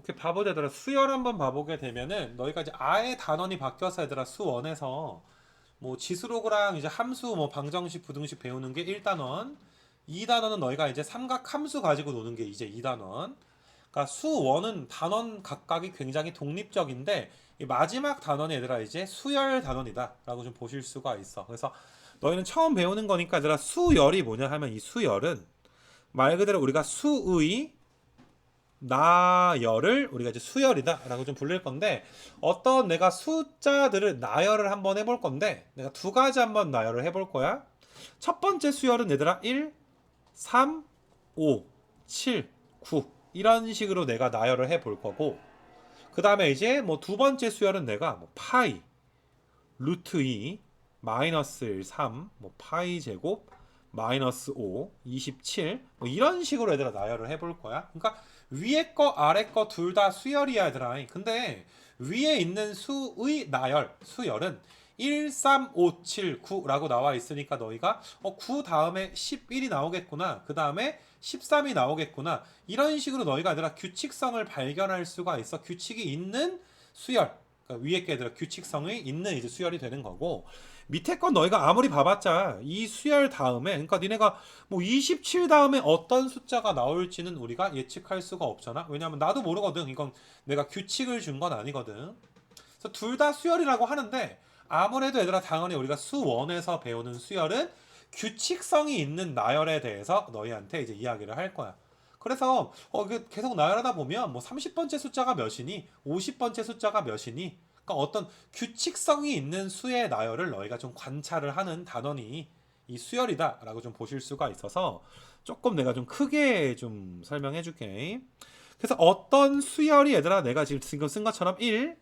오케이, 봐보자 얘들아. 수열 한번 봐보게 되면은 너희가 이제 아예 단원이 바뀌어서 얘들아 수원에서 뭐 지수로그랑 이제 함수 뭐 방정식 부등식 배우는 게 1단원, 2단원은 너희가 이제 삼각 함수 가지고 노는 게 이제 2단원. 그러니까 수원은 단원 각각이 굉장히 독립적인데 이 마지막 단원이 얘들아 이제 수열 단원이다라고 좀 보실 수가 있어. 그래서 너희는 처음 배우는 거니까 얘들아 수열이 뭐냐 하면 이 수열은 말 그대로 우리가 수의 나열을 우리가 이제 수열이다라고 좀 부를 건데 어떤 내가 숫자들을 나열을 한번 해볼 건데 내가 두 가지 한번 나열을 해볼 거야. 첫 번째 수열은 얘들아 1, 3, 5, 7, 9 이런 식으로 내가 나열을 해볼 거고 그 다음에 이제 뭐 두 번째 수열은 내가 뭐 파이, 루트 2, 마이너스 1, 3, 뭐 파이 제곱, 마이너스 5, 27, 뭐 이런 식으로 얘들아 나열을 해볼 거야. 그러니까 위에 거 아래 거 둘 다 수열이야 얘들아. 근데 위에 있는 수의 나열, 수열은 1, 3, 5, 7, 9라고 나와 있으니까 너희가 9 다음에 11이 나오겠구나. 그 다음에 13이 나오겠구나. 이런 식으로 너희가 얘들아 규칙성을 발견할 수가 있어. 규칙이 있는 수열. 그러니까 위에 게 얘들아 규칙성이 있는 이제 수열이 되는 거고 밑에 건 너희가 아무리 봐봤자 이 수열 다음에 그러니까 니네가 뭐 27 다음에 어떤 숫자가 나올지는 우리가 예측할 수가 없잖아. 왜냐면 나도 모르거든. 이건 내가 규칙을 준 건 아니거든. 그래서 둘 다 수열이라고 하는데 아무래도 얘들아 당연히 우리가 수원에서 배우는 수열은 규칙성이 있는 나열에 대해서 너희한테 이제 이야기를 할 거야. 그래서 계속 나열하다 보면 뭐 30번째 숫자가 몇이니 50번째 숫자가 몇이니 그러니까 어떤 규칙성이 있는 수의 나열을 너희가 좀 관찰을 하는 단원이 이 수열이다라고 좀 보실 수가 있어서 조금 내가 좀 크게 좀 설명해 줄게. 그래서 어떤 수열이 얘들아 내가 지금 쓴 것처럼 1,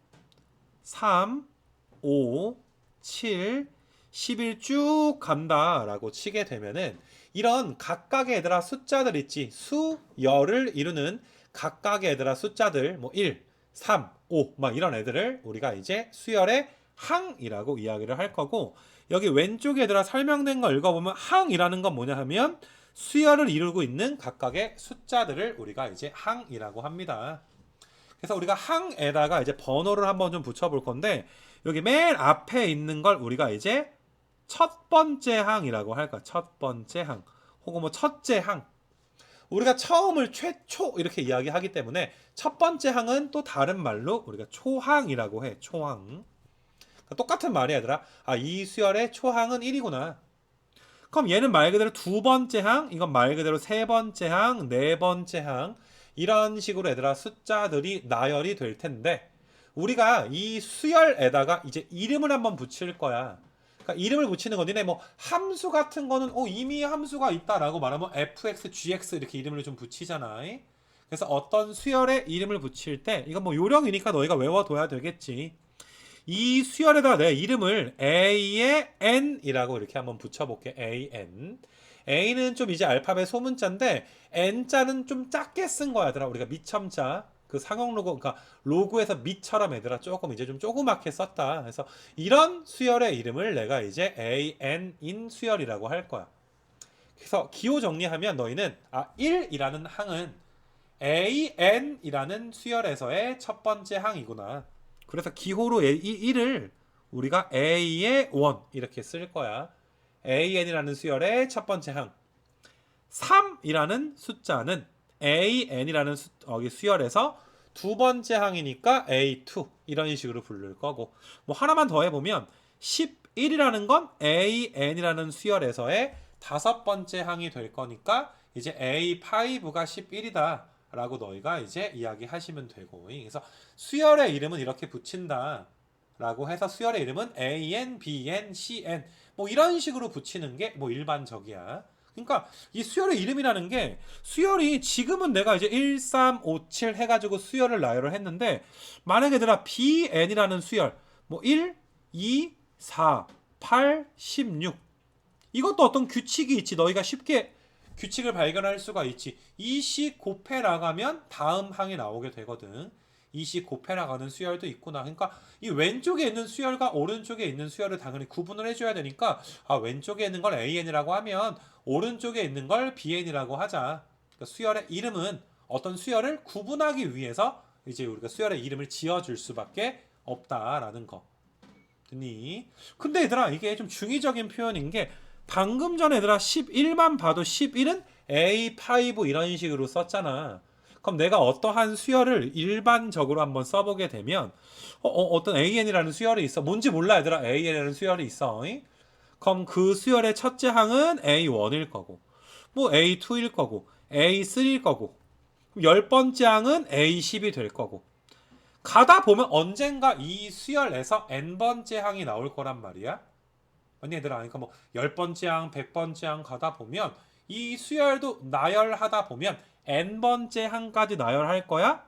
3, 5, 7, 11 쭉 간다라고 치게 되면은 이런 각각의 얘들아 숫자들 있지 수열을 이루는 각각의 얘들아 숫자들 뭐 1, 3, 5 막 이런 애들을 우리가 이제 수열의 항이라고 이야기를 할 거고 여기 왼쪽에 얘들아 설명된 거 읽어보면 항이라는 건 뭐냐 하면 수열을 이루고 있는 각각의 숫자들을 우리가 이제 항이라고 합니다. 그래서 우리가 항에다가 이제 번호를 한번 좀 붙여볼 건데 여기 맨 앞에 있는 걸 우리가 이제 첫 번째 항이라고 할까? 첫 번째 항 혹은 뭐 첫째 항. 우리가 처음을 최초 이렇게 이야기하기 때문에 첫 번째 항은 또 다른 말로 우리가 초항이라고 해. 초항. 그러니까 똑같은 말이야, 얘들아. 아, 이 수열의 초항은 1이구나. 그럼 얘는 말 그대로 두 번째 항, 이건 말 그대로 세 번째 항, 네 번째 항 이런 식으로 얘들아 숫자들이 나열이 될 텐데 우리가 이 수열에다가 이제 이름을 한번 붙일 거야. 그러니까 이름을 붙이는 건 니네 뭐 함수 같은 거는 이미 함수가 있다라고 말하면 fx, gx 이렇게 이름을 좀 붙이잖아. 그래서 어떤 수열의 이름을 붙일 때 이건 뭐 요령이니까 너희가 외워둬야 되겠지. 이 수열에다 내 이름을 A의 N이라고 이렇게 한번 붙여볼게. AN. A는 좀 이제 알파벳 소문자인데 N자는 좀 작게 쓴 거야, 얘들아. 우리가 미첨자. 그 상형 로고, 그러니까 로고에서 미처럼 얘들아 조금 이제 좀 조그맣게 썼다. 그래서 이런 수열의 이름을 내가 이제 AN인 수열이라고 할 거야. 그래서 기호 정리하면 너희는 1이라는 항은 AN이라는 수열에서의 첫 번째 항이구나. 그래서 기호로 이 1을 우리가 A의 원 이렇게 쓸 거야. AN이라는 수열의 첫 번째 항. 3이라는 숫자는 AN이라는 수열에서 두 번째 항이니까 A2 이런 식으로 부를 거고 뭐 하나만 더 해보면 11이라는 건 AN이라는 수열에서의 다섯 번째 항이 될 거니까 이제 A5가 11이다 라고 너희가 이제 이야기하시면 되고 그래서 수열의 이름은 이렇게 붙인다 라고 해서 수열의 이름은 AN, BN, CN 뭐 이런 식으로 붙이는 게 뭐 일반적이야. 그러니까 이 수열의 이름이라는 게 수열이 지금은 내가 이제 1, 3, 5, 7 해가지고 수열을 나열을 했는데 만약에 얘들아 BN이라는 수열 뭐 1, 2, 4, 8, 16 이것도 어떤 규칙이 있지. 너희가 쉽게 규칙을 발견할 수가 있지. 이씩 곱해 나가면 다음 항에 나오게 되거든. 이씩 곱해 나가는 수열도 있구나. 그러니까 이 왼쪽에 있는 수열과 오른쪽에 있는 수열을 당연히 구분을 해줘야 되니까 왼쪽에 있는 걸 AN이라고 하면 오른쪽에 있는 걸 BN이라고 하자. 그러니까 수열의 이름은 어떤 수열을 구분하기 위해서 이제 우리가 수열의 이름을 지어줄 수밖에 없다라는 거. 됐니? 근데 얘들아 이게 좀 중의적인 표현인 게 방금 전에 얘들아 11만 봐도 11은 A5 이런 식으로 썼잖아. 그럼 내가 어떠한 수열을 일반적으로 한번 써보게 되면 어떤 AN이라는 수열이 있어. 뭔지 몰라 얘들아. AN이라는 수열이 있어. 그럼 그 수열의 첫째 항은 A1일 거고 뭐 A2일 거고 A3일 거고 열 번째 항은 A10이 될 거고 가다 보면 언젠가 이 수열에서 n번째 항이 나올 거란 말이야. 아니 얘들아 그러니까 뭐 10번째 항, 100번째 항 가다 보면 이 수열도 나열하다 보면 n번째 항까지 나열할 거야.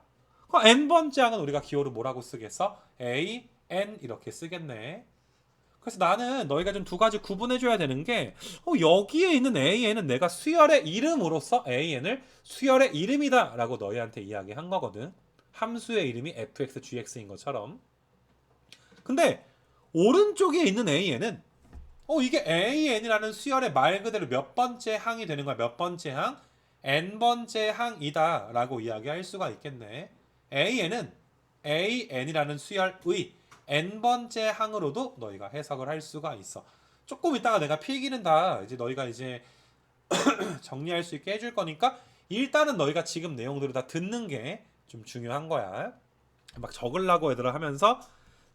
그 n번째 항은 우리가 기호로 뭐라고 쓰겠어? a, n 이렇게 쓰겠네. 그래서 나는 너희가 좀 두 가지 구분해 줘야 되는 게 여기에 있는 AN은 내가 수열의 이름으로서 AN을 수열의 이름이다 라고 너희한테 이야기한 거거든. 함수의 이름이 fx, gx인 것처럼. 근데 오른쪽에 있는 AN은 이게 AN이라는 수열의 말 그대로 몇 번째 항이 되는 거야. 몇 번째 항? n번째 항이다 라고 이야기할 수가 있겠네. AN은 AN이라는 수열의 n번째 항으로도 너희가 해석을 할 수가 있어. 조금 이따가 내가 필기는 다 이제 너희가 이제 정리할 수 있게 해줄 거니까 일단은 너희가 지금 내용들을 다 듣는 게 좀 중요한 거야. 막 적으려고 얘들아 하면서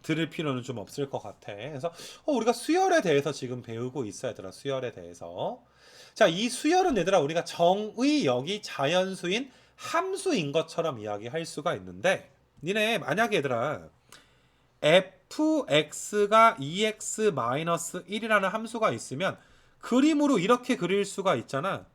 들을 필요는 좀 없을 것 같아. 그래서 우리가 수열에 대해서 지금 배우고 있어 얘들아. 수열에 대해서. 자, 이 수열은 얘들아 우리가 정의 여기 자연수인 함수인 것처럼 이야기할 수가 있는데 니네 만약에 얘들아 fx가 2x-1이라는 함수가 있으면 그림으로 이렇게 그릴 수가 있잖아.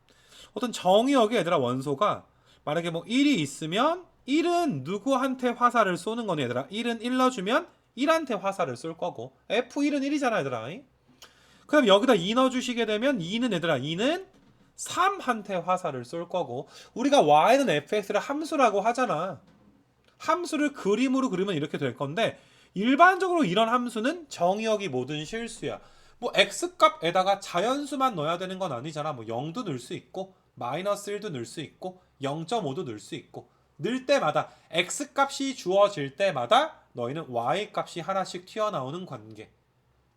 어떤 정의역에 얘들아 원소가 만약에 뭐 1이 있으면 1은 누구한테 화살을 쏘는 거니 얘들아. 1은 1 넣어주면 1한테 화살을 쏠 거고 f1은 1이잖아 얘들아. 그럼 여기다 2 넣어주시게 되면 2는 얘들아 2는 3한테 화살을 쏠 거고 우리가 y는 fx를 함수라고 하잖아. 함수를 그림으로 그리면 이렇게 될 건데 일반적으로 이런 함수는 정의역이 모든 실수야. 뭐 x값에다가 자연수만 넣어야 되는 건 아니잖아. 뭐 0도 넣을 수 있고 마이너스 1도 넣을 수 있고 0.5도 넣을 수 있고 넣을 때마다 x값이 주어질 때마다 너희는 y값이 하나씩 튀어나오는 관계.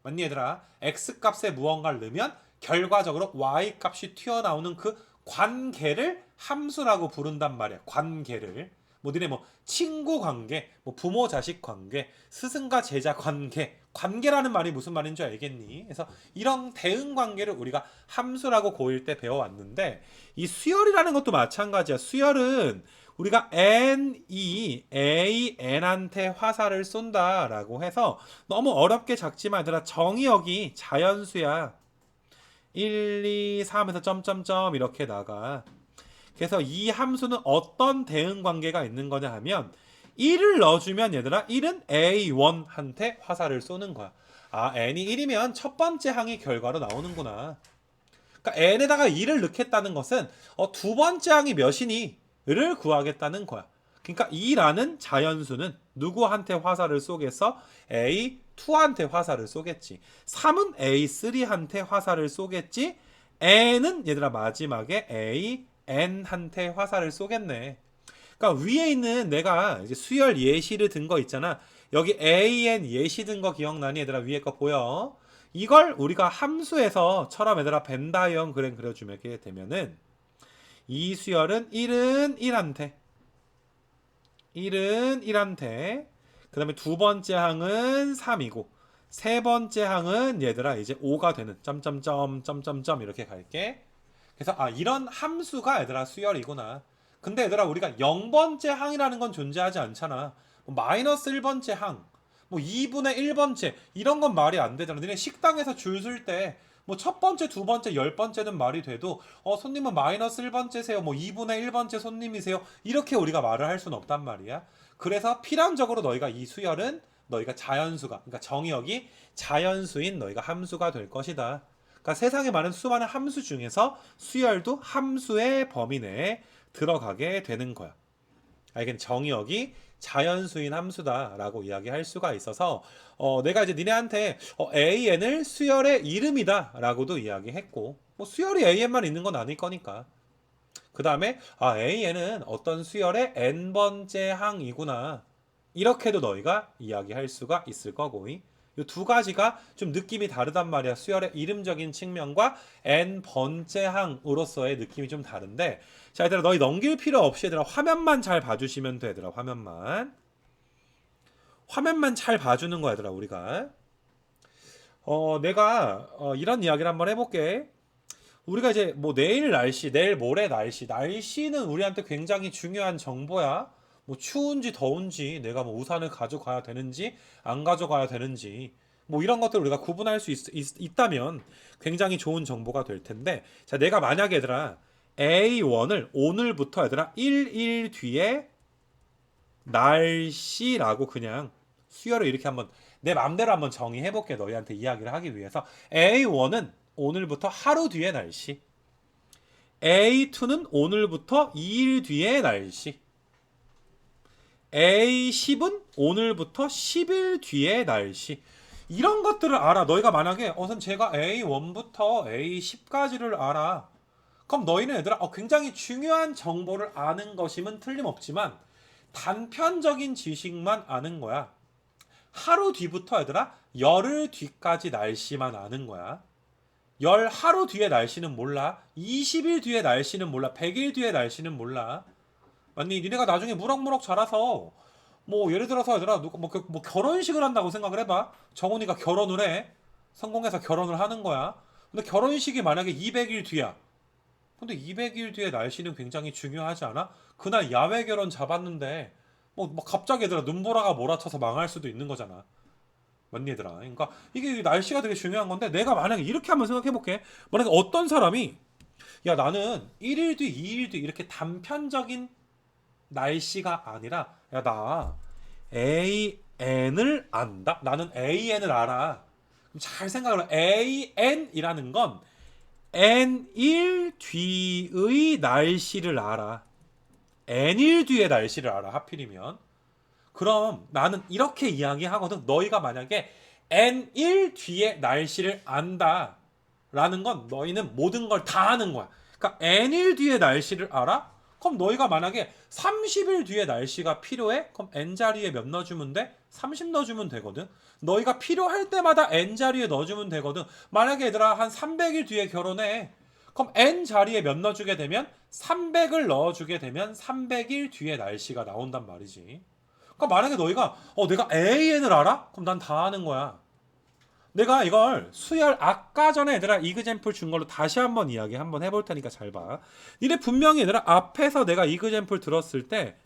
맞니 얘들아? x값에 무언가를 넣으면 결과적으로 y값이 튀어나오는 그 관계를 함수라고 부른단 말이야. 관계를. 뭐 니네 뭐 친구 관계, 뭐 부모 자식 관계, 스승과 제자 관계, 관계라는 말이 무슨 말인 줄 알겠니? 그래서 이런 대응 관계를 우리가 함수라고 고1 때 배워왔는데 이 수열이라는 것도 마찬가지야. 수열은 우리가 n이 an한테 화살을 쏜다라고 해서 너무 어렵게 작지만 얘들아 정의역이 자연수야. 1, 2, 3에서 점점점 이렇게 나가. 그래서 이 함수는 어떤 대응 관계가 있는 거냐 하면 1을 넣어주면 얘들아 1은 A1한테 화살을 쏘는 거야. 아 n이 1이면 첫 번째 항이 결과로 나오는구나. 그러니까 n에다가 2를 넣겠다는 것은 두 번째 항이 몇이니? 를 구하겠다는 거야. 그러니까 2라는 자연수는 누구한테 화살을 쏘겠어? A2한테 화살을 쏘겠지. 3은 A3한테 화살을 쏘겠지. n은 얘들아 마지막에 N한테 화살을 쏘겠네. 그러니까 위에 있는 내가 이제 수열 예시를 든 거 있잖아. 여기 AN 예시 든 거 기억나니 얘들아? 위에 거 보여. 이걸 우리가 함수에서처럼 얘들아 벤다이언 그램 그려주게 되면은 이 수열은 1은 1한테 그 다음에 두 번째 항은 3이고 세 번째 항은 얘들아 이제 5가 되는 점점점 이렇게 갈게. 그래서 이런 함수가 얘들아 수열이구나. 근데 얘들아 우리가 0번째 항이라는 건 존재하지 않잖아. 뭐 마이너스 1번째 항, 뭐 2분의 1번째 이런 건 말이 안 되잖아. 너네 식당에서 줄 쓸 때 뭐 첫 번째, 두 번째, 10번째는 말이 돼도 손님은 마이너스 1번째세요. 뭐 2분의 1번째 손님이세요. 이렇게 우리가 말을 할 수는 없단 말이야. 그래서 필연적으로 너희가 이 수열은 너희가 자연수가 그러니까 정의역이 자연수인 너희가 함수가 될 것이다. 그러니까 세상에 많은 수많은 함수 중에서 수열도 함수의 범위 내에 들어가게 되는 거야. 이건 정의역이 자연수인 함수다라고 이야기할 수가 있어서 내가 이제 니네한테 AN을 수열의 이름이다라고도 이야기했고 뭐 수열이 AN만 있는 건 아닐 거니까. 그 다음에 AN은 어떤 수열의 n번째 항이구나. 이렇게도 너희가 이야기할 수가 있을 거고 이 두 가지가 좀 느낌이 다르단 말이야. 수열의 이름적인 측면과 n번째 항으로서의 느낌이 좀 다른데 자 얘들아 너희 넘길 필요 없이 얘들아 화면만 잘 봐주시면 돼 얘들아 화면만 잘 봐주는 거야 얘들아 우리가 내가 이런 이야기를 한번 해볼게. 우리가 이제 뭐 내일 날씨, 내일 모레 날씨는 우리한테 굉장히 중요한 정보야. 뭐 추운지 더운지, 내가 뭐 우산을 가져가야 되는지, 안 가져가야 되는지, 뭐 이런 것들 우리가 구분할 수 있다면 굉장히 좋은 정보가 될 텐데, 자, 내가 만약에 얘들아, A1을 오늘부터 얘들아, 1일 뒤에 날씨라고 그냥 수열을 이렇게 한번 내 맘대로 한번 정의해볼게. 너희한테 이야기를 하기 위해서. A1은 오늘부터 하루 뒤의 날씨. A2는 오늘부터 2일 뒤의 날씨. A10은 오늘부터 10일 뒤의 날씨. 이런 것들을 알아. 너희가 만약에 선생님 제가 A1부터 A10까지를 알아. 그럼 너희는 얘들아 굉장히 중요한 정보를 아는 것임은 틀림없지만 단편적인 지식만 아는 거야. 하루 뒤부터 얘들아 열흘 뒤까지 날씨만 아는 거야. 열 하루 뒤의 날씨는 몰라. 20일 뒤의 날씨는 몰라. 100일 뒤의 날씨는 몰라. 아니 니네가 나중에 무럭무럭 자라서 뭐 예를 들어서 얘들아 누가 뭐 결혼식을 한다고 생각을 해봐. 정훈이가 결혼을 해. 성공해서 결혼을 하는 거야. 근데 결혼식이 만약에 200일 뒤야. 근데 200일 뒤의 날씨는 굉장히 중요하지 않아? 그날 야외 결혼 잡았는데 뭐 갑자기 얘들아 눈보라가 몰아쳐서 망할 수도 있는 거잖아. 맞니 얘들아? 그러니까 이게 날씨가 되게 중요한 건데 내가 만약에 이렇게 한번 생각해 볼게. 만약에 어떤 사람이 야 나는 1일 뒤, 2일 뒤 이렇게 단편적인 날씨가 아니라 야 나 AN을 안다. 나는 AN을 알아. 잘 생각을 해. AN이라는 건 N일 뒤의 날씨를 알아. N일 뒤의 날씨를 알아. 하필이면. 그럼 나는 이렇게 이야기하거든. 너희가 만약에 N일 뒤의 날씨를 안다. 라는 건 너희는 모든 걸 다 아는 거야. 그러니까 N일 뒤의 날씨를 알아? 그럼 너희가 만약에 30일 뒤에 날씨가 필요해? 그럼 N자리에 몇 넣어주면 돼? 30 넣어주면 되거든. 너희가 필요할 때마다 N자리에 넣어주면 되거든. 만약에 얘들아 한 300일 뒤에 결혼해. 그럼 N자리에 몇 넣어주게 되면 300을 넣어주게 되면 300일 뒤에 날씨가 나온단 말이지. 그러니까 만약에 너희가 내가 AN을 알아? 그럼 난 다 아는 거야. 내가 이걸 수열 아까 전에 얘들아 이그젬플 준 걸로 다시 한번 이야기 한번 해볼 테니까 잘 봐. 니네 분명히 얘들아 앞에서 내가 이그젬플 들었을 때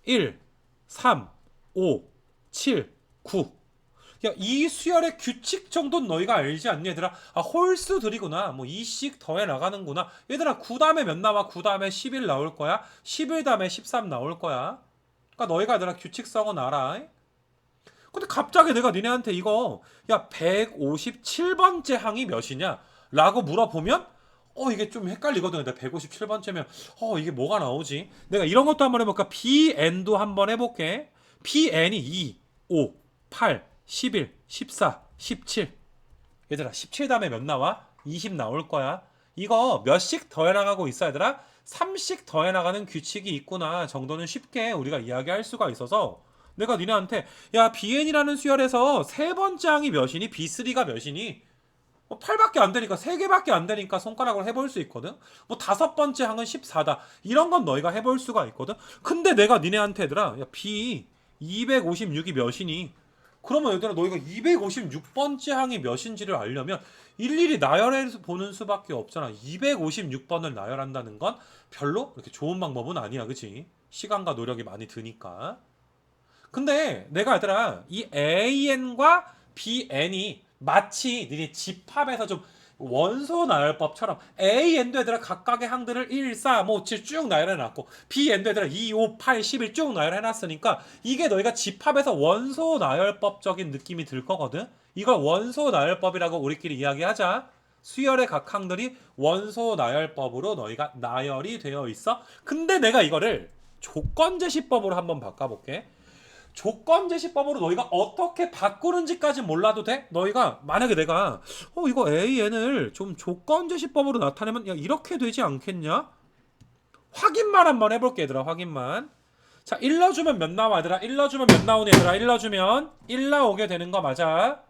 1, 3, 5, 7, 9 야, 이 수열의 규칙 정도는 너희가 알지 않니 얘들아? 홀수들이구나. 뭐 2씩 더해 나가는구나. 얘들아 9 다음에 몇 나와? 9 다음에 11 나올 거야. 11 다음에 13 나올 거야. 그러니까 너희가 얘들아 규칙성은 알아. 근데 갑자기 내가 니네한테 이거 야 157번째 항이 몇이냐? 라고 물어보면 이게 좀 헷갈리거든. 내가 157번째면 이게 뭐가 나오지? 내가 이런 것도 한번 해볼까? BN도 한번 해볼게. BN이 2, 5, 8, 11, 14, 17 얘들아 17 다음에 몇 나와? 20 나올 거야. 이거 몇씩 더해나가고 있어 얘들아? 3씩 더해나가는 규칙이 있구나 정도는 쉽게 우리가 이야기할 수가 있어서 내가 니네한테 야 BN이라는 수열에서 세 번째 항이 몇이니? B3가 몇이니? 8밖에 안 되니까 3개밖에 안 되니까 손가락으로 해볼 수 있거든. 뭐 5번째 항은 14다. 이런 건 너희가 해볼 수가 있거든. 근데 내가 니네한테 얘들아 야 B 256이 몇이니? 그러면 얘들아 너희가 256번째 항이 몇인지를 알려면 일일이 나열해서 보는 수밖에 없잖아. 256번을 나열한다는 건 별로 그렇게 좋은 방법은 아니야. 그치? 시간과 노력이 많이 드니까. 근데 내가 얘들아 이 AN과 BN이 마치 니네 집합에서 좀 원소 나열법처럼 AN도 얘들아 각각의 항들을 1, 4, 뭐 7 쭉 나열해놨고 BN도 얘들아 2, 5, 8, 11 쭉 나열해놨으니까 이게 너희가 집합에서 원소 나열법적인 느낌이 들 거거든. 이걸 원소 나열법이라고 우리끼리 이야기하자. 수열의 각 항들이 원소 나열법으로 너희가 나열이 되어 있어. 근데 내가 이거를 조건제시법으로 한번 바꿔볼게. 조건제시법으로 너희가 어떻게 바꾸는지까지 몰라도 돼? 너희가 만약에 내가 이거 AN을 좀 조건제시법으로 나타내면 야 이렇게 되지 않겠냐? 확인만 한번 해볼게 얘들아. 확인만. 자, 1 넣어주면 몇 나와 얘들아? 1 넣어주면 몇 나오니 얘들아? 1 넣어주면 1 나오게 되는 거 맞아?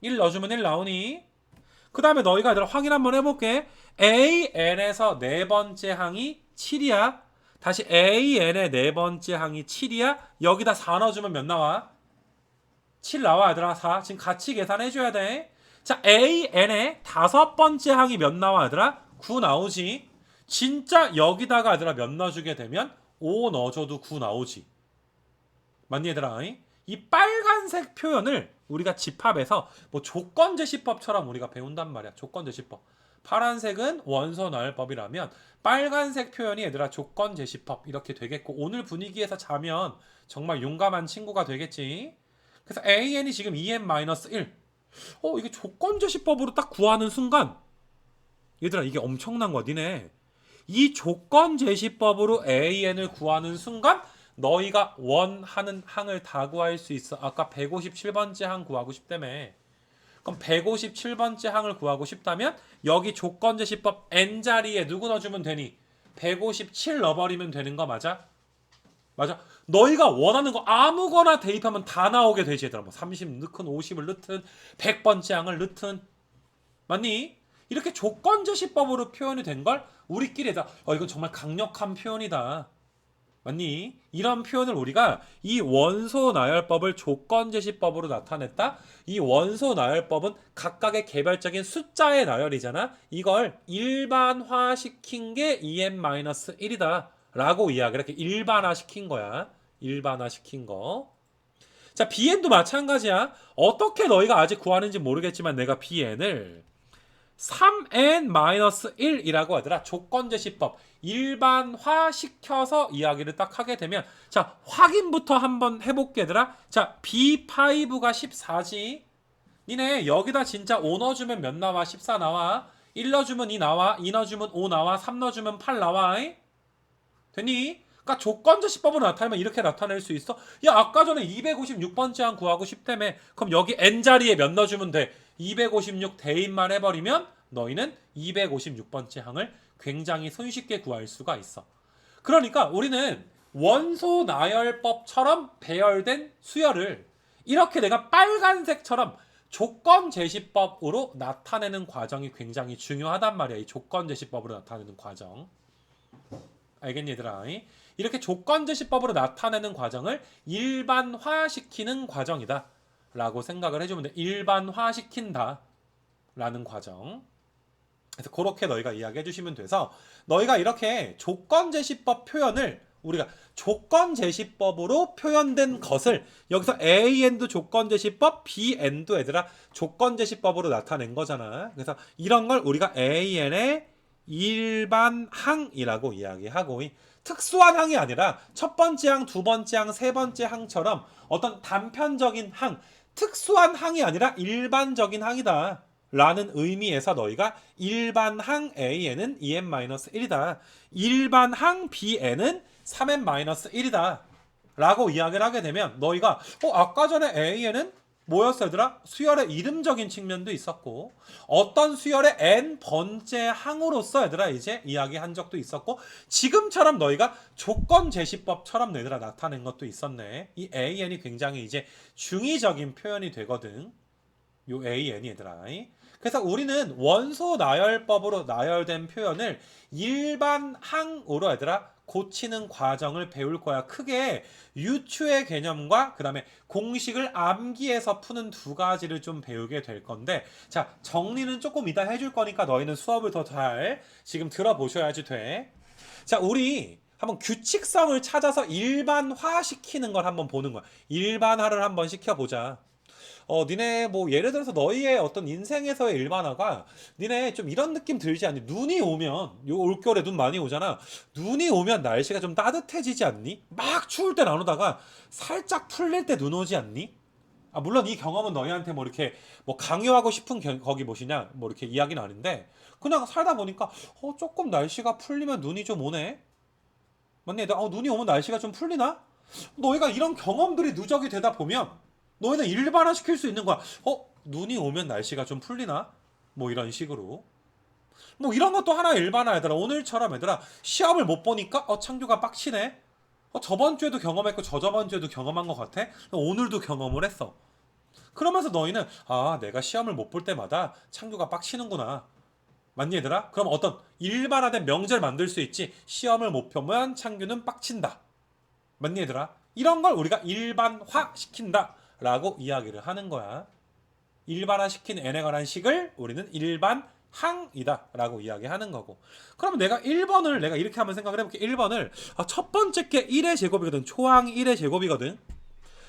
1 넣어주면 1 나오니? 그 다음에 너희가 얘들아 확인 한번 해볼게. AN에서 네 번째 항이 7이야. 다시 AN의 네 번째 항이 7이야. 여기다 4 넣어주면 몇 나와? 7 나와 얘들아. 4 지금 같이 계산해줘야 돼. 자, AN의 다섯 번째 항이 몇 나와 얘들아? 9 나오지. 진짜 여기다가 얘들아 몇 넣어주게 되면 5 넣어줘도 9 나오지. 맞니 얘들아? 이 빨간색 표현을 우리가 집합해서 뭐 조건제시법처럼 우리가 배운단 말이야. 조건제시법. 파란색은 원소 나열법이라면 빨간색 표현이 얘들아 조건제시법 이렇게 되겠고, 오늘 분위기에서 자면 정말 용감한 친구가 되겠지. 그래서 AN이 지금 2n-1. 이게 조건제시법으로 딱 구하는 순간 얘들아 이게 엄청난 거야. 니네 이 조건제시법으로 AN을 구하는 순간 너희가 원하는 항을 다 구할 수 있어. 아까 157번째 항 구하고 싶다며. 그럼 157번째 항을 구하고 싶다면 여기 조건제시법 n자리에 누구 넣어주면 되니? 157 넣어버리면 되는 거 맞아? 맞아. 너희가 원하는 거 아무거나 대입하면 다 나오게 되지 얘들아. 뭐 30 넣든 50을 넣든 100번째 항을 넣든. 맞니? 이렇게 조건제시법으로 표현이 된 걸 우리끼리 다 이건 정말 강력한 표현이다. 맞니? 이런 표현을 우리가 이 원소 나열법을 조건제시법으로 나타냈다. 이 원소 나열법은 각각의 개별적인 숫자의 나열이잖아. 이걸 일반화시킨 게 EN-1이다 라고 이야기를 이렇게 일반화시킨 거야. 일반화시킨 거. 자, BN도 마찬가지야. 어떻게 너희가 아직 구하는지 모르겠지만 내가 BN을 3n-1이라고 하더라. 조건제시법 일반화 시켜서 이야기를 딱 하게 되면, 자, 확인부터 한번 해볼게 얘들아. 자, B5가 14지. 니네 여기다 진짜 5 넣어주면 몇 나와? 14 나와. 1 넣어주면 2 나와. 2 넣어주면 5 나와. 3 넣어주면 8 나와. 되니? 그러니까 조건제시법으로 나타내면 이렇게 나타낼 수 있어. 야, 아까 전에 256번째 항 구하고 싶다며. 그럼 여기 n자리에 몇 넣어주면 돼? 256 대입만 해버리면 너희는 256번째 항을 굉장히 손쉽게 구할 수가 있어. 그러니까 우리는 원소 나열법처럼 배열된 수열을 이렇게 내가 빨간색처럼 조건제시법으로 나타내는 과정이 굉장히 중요하단 말이야. 이 조건제시법으로 나타내는 과정. 알겠니 얘들아? 이렇게 조건제시법으로 나타내는 과정을 일반화시키는 과정이다 라고 생각을 해주면 돼. 일반화시킨다 라는 과정. 그래서 그렇게 너희가 이야기해 주시면 돼서, 너희가 이렇게 조건제시법 표현을 우리가 조건제시법으로 표현된 것을 여기서 AN도 조건제시법, BN도 얘들아 조건제시법으로 나타낸 거잖아. 그래서 이런 걸 우리가 AN의 일반항이라고 이야기하고, 특수한 항이 아니라 첫 번째 항, 두 번째 항, 세 번째 항처럼 어떤 단편적인 항, 특수한 항이 아니라 일반적인 항이다 라는 의미에서 너희가 일반항 AN은 EN-1이다, 일반항 BN은 3n-1이다 라고 이야기를 하게 되면, 너희가 아까 전에 AN은 뭐였어 얘들아? 수열의 이름적인 측면도 있었고, 어떤 수열의 n번째 항으로서 얘들아 이제 이야기한 적도 있었고, 지금처럼 너희가 조건제시법처럼 얘들아 나타낸 것도 있었네. 이 AN이 굉장히 이제 중의적인 표현이 되거든. 요 AN이 얘들아. 그래서 우리는 원소 나열법으로 나열된 표현을 일반항으로 얘들아 고치는 과정을 배울 거야. 크게 유추의 개념과 그 다음에 공식을 암기해서 푸는 두 가지를 좀 배우게 될 건데, 자, 정리는 조금 이따 해줄 거니까 너희는 수업을 더 잘 지금 들어보셔야지 돼. 자, 우리 한번 규칙성을 찾아서 일반화시키는 걸 한번 보는 거야. 일반화를 한번 시켜보자. 니네 뭐 예를 들어서 너희의 어떤 인생에서의 일반화가 니네 좀 이런 느낌 들지 않니? 눈이 오면, 요 올겨울에 눈 많이 오잖아. 눈이 오면 날씨가 좀 따뜻해지지 않니? 막 추울 때 안 오다가 살짝 풀릴 때 눈 오지 않니? 물론 이 경험은 너희한테 뭐 이렇게 뭐 강요하고 싶은 거기 뭐시냐 뭐 이렇게 이야기는 아닌데, 그냥 살다 보니까 조금 날씨가 풀리면 눈이 좀 오네. 맞네. 눈이 오면 날씨가 좀 풀리나? 너희가 이런 경험들이 누적이 되다 보면 너희는 일반화 시킬 수 있는 거야. 눈이 오면 날씨가 좀 풀리나? 뭐 이런 식으로. 뭐 이런 것도 하나 일반화 얘들아. 오늘처럼 얘들아 시험을 못 보니까 창규가 빡치네. 저번 주에도 경험했고 저저번 주에도 경험한 것 같아. 오늘도 경험을 했어. 그러면서 너희는 내가 시험을 못 볼 때마다 창규가 빡치는구나. 맞니 얘들아? 그럼 어떤 일반화된 명제를 만들 수 있지. 시험을 못 보면 창규는 빡친다. 맞니 얘들아? 이런 걸 우리가 일반화 시킨다 라고 이야기를 하는 거야. 일반화 시킨 n에 관한 식을 우리는 일반항이다 라고 이야기하는 거고. 그럼 내가 1번을 내가 이렇게 한번 생각을 해볼게. 1번을 첫 번째 게 1의 제곱이거든. 초항 1의 제곱이거든.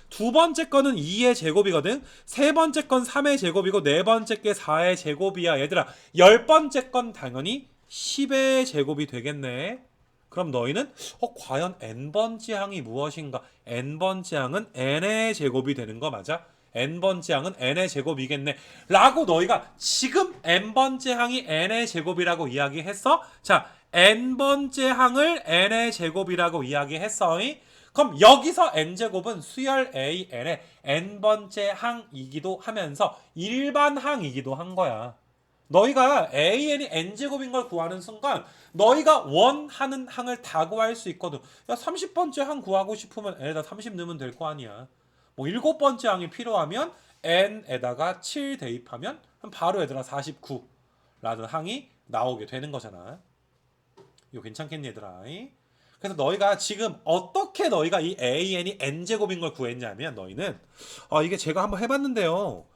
두 번째 거는 2의 제곱이거든. 세 번째 건 3의 제곱이고 네 번째 게 4의 제곱이야. 얘들아, 열 번째 건 당연히 10의 제곱이 되겠네. 그럼 너희는 과연 n번째 항이 무엇인가? n번째 항은 n의 제곱이 되는 거 맞아? n번째 항은 n의 제곱이겠네 라고 너희가 지금 n번째 항이 n의 제곱이라고 이야기했어? 자, n번째 항을 n의 제곱이라고 이야기했어. 그럼 여기서 n제곱은 수열 AN의 n번째 항이기도 하면서 일반항이기도 한 거야. 너희가 AN이 n제곱인 걸 구하는 순간 너희가 원하는 항을 다 구할 수 있거든. 야, 30번째 항 구하고 싶으면 n에다 30 넣으면 될 거 아니야. 뭐 7번째 항이 필요하면 n에다가 7 대입하면 바로 얘들아 49라는 항이 나오게 되는 거잖아. 이거 괜찮겠니 얘들아? 그래서 너희가 지금 어떻게 너희가 이 AN이 n제곱인 걸 구했냐면 너희는 이게 제가 한번 해봤는데요.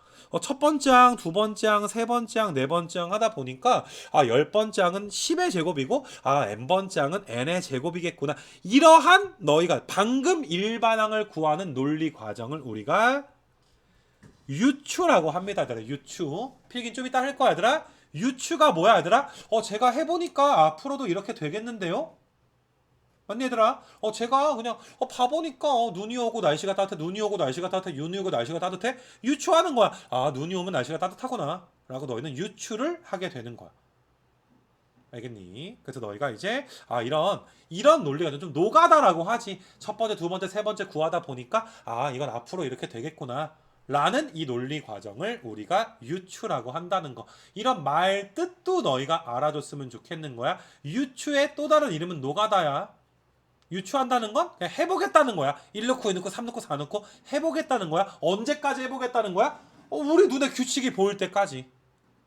첫 번째 항, 두 번째 항, 세 번째 항, 네 번째 항 하다 보니까 열 번째 항은 10의 제곱이고 n번째 항은 n의 제곱이겠구나. 이러한 너희가 방금 일반항을 구하는 논리 과정을 우리가 유추라고 합니다. 얘들아. 유추. 필긴 좀 이따 할 거야 얘들아. 유추가 뭐야 얘들아? 제가 해보니까 앞으로도 이렇게 되겠는데요? 맞니 얘들아? 제가 그냥 봐보니까 눈이 오고 날씨가 따뜻해. 눈이 오고 날씨가 따뜻해. 눈이 오고 날씨가 따뜻해. 유추하는 거야. 눈이 오면 날씨가 따뜻하구나 라고 너희는 유추를 하게 되는 거야. 알겠니? 그래서 너희가 이제 이런 논리가 좀 노가다라고 하지. 첫 번째, 두 번째, 세 번째 구하다 보니까 이건 앞으로 이렇게 되겠구나 라는 이 논리 과정을 우리가 유추라고 한다는 거. 이런 말 뜻도 너희가 알아줬으면 좋겠는 거야. 유추의 또 다른 이름은 노가다야. 유추한다는 건 그냥 해보겠다는 거야. 1 넣고 2 넣고 3 넣고 4 넣고 해보겠다는 거야. 언제까지 해보겠다는 거야? 우리 눈에 규칙이 보일 때까지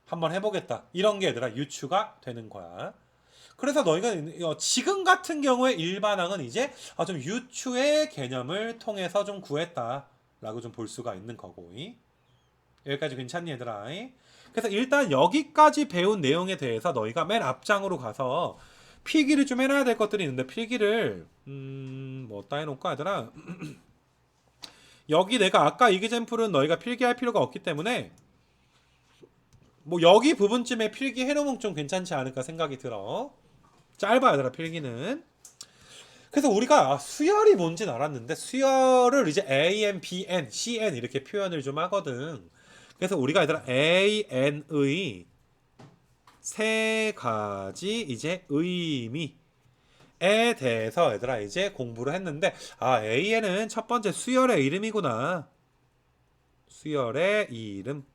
한번 해보겠다. 이런 게 얘들아 유추가 되는 거야. 그래서 너희가 지금 같은 경우에 일반항은 이제 좀 유추의 개념을 통해서 좀 구했다 라고 좀 볼 수가 있는 거고. 여기까지 괜찮니 얘들아? 그래서 일단 여기까지 배운 내용에 대해서 너희가 맨 앞장으로 가서 필기를 좀 해놔야 될 것들이 있는데 필기를 뭐 어디다 해놓을까 얘들아? 여기 내가 아까 이기잼플은 너희가 필기할 필요가 없기 때문에 뭐 여기 부분쯤에 필기 해놓으면 좀 괜찮지 않을까 생각이 들어. 짧아 얘들아 필기는. 그래서 우리가 수열이 뭔지는 알았는데 수열을 이제 AN, BN, CN 이렇게 표현을 좀 하거든. 그래서 우리가 얘들아 AN의 세 가지 이제 의미에 대해서 얘들아 이제 공부를 했는데 AN은 첫 번째 수열의 이름이구나. 수열의 이름.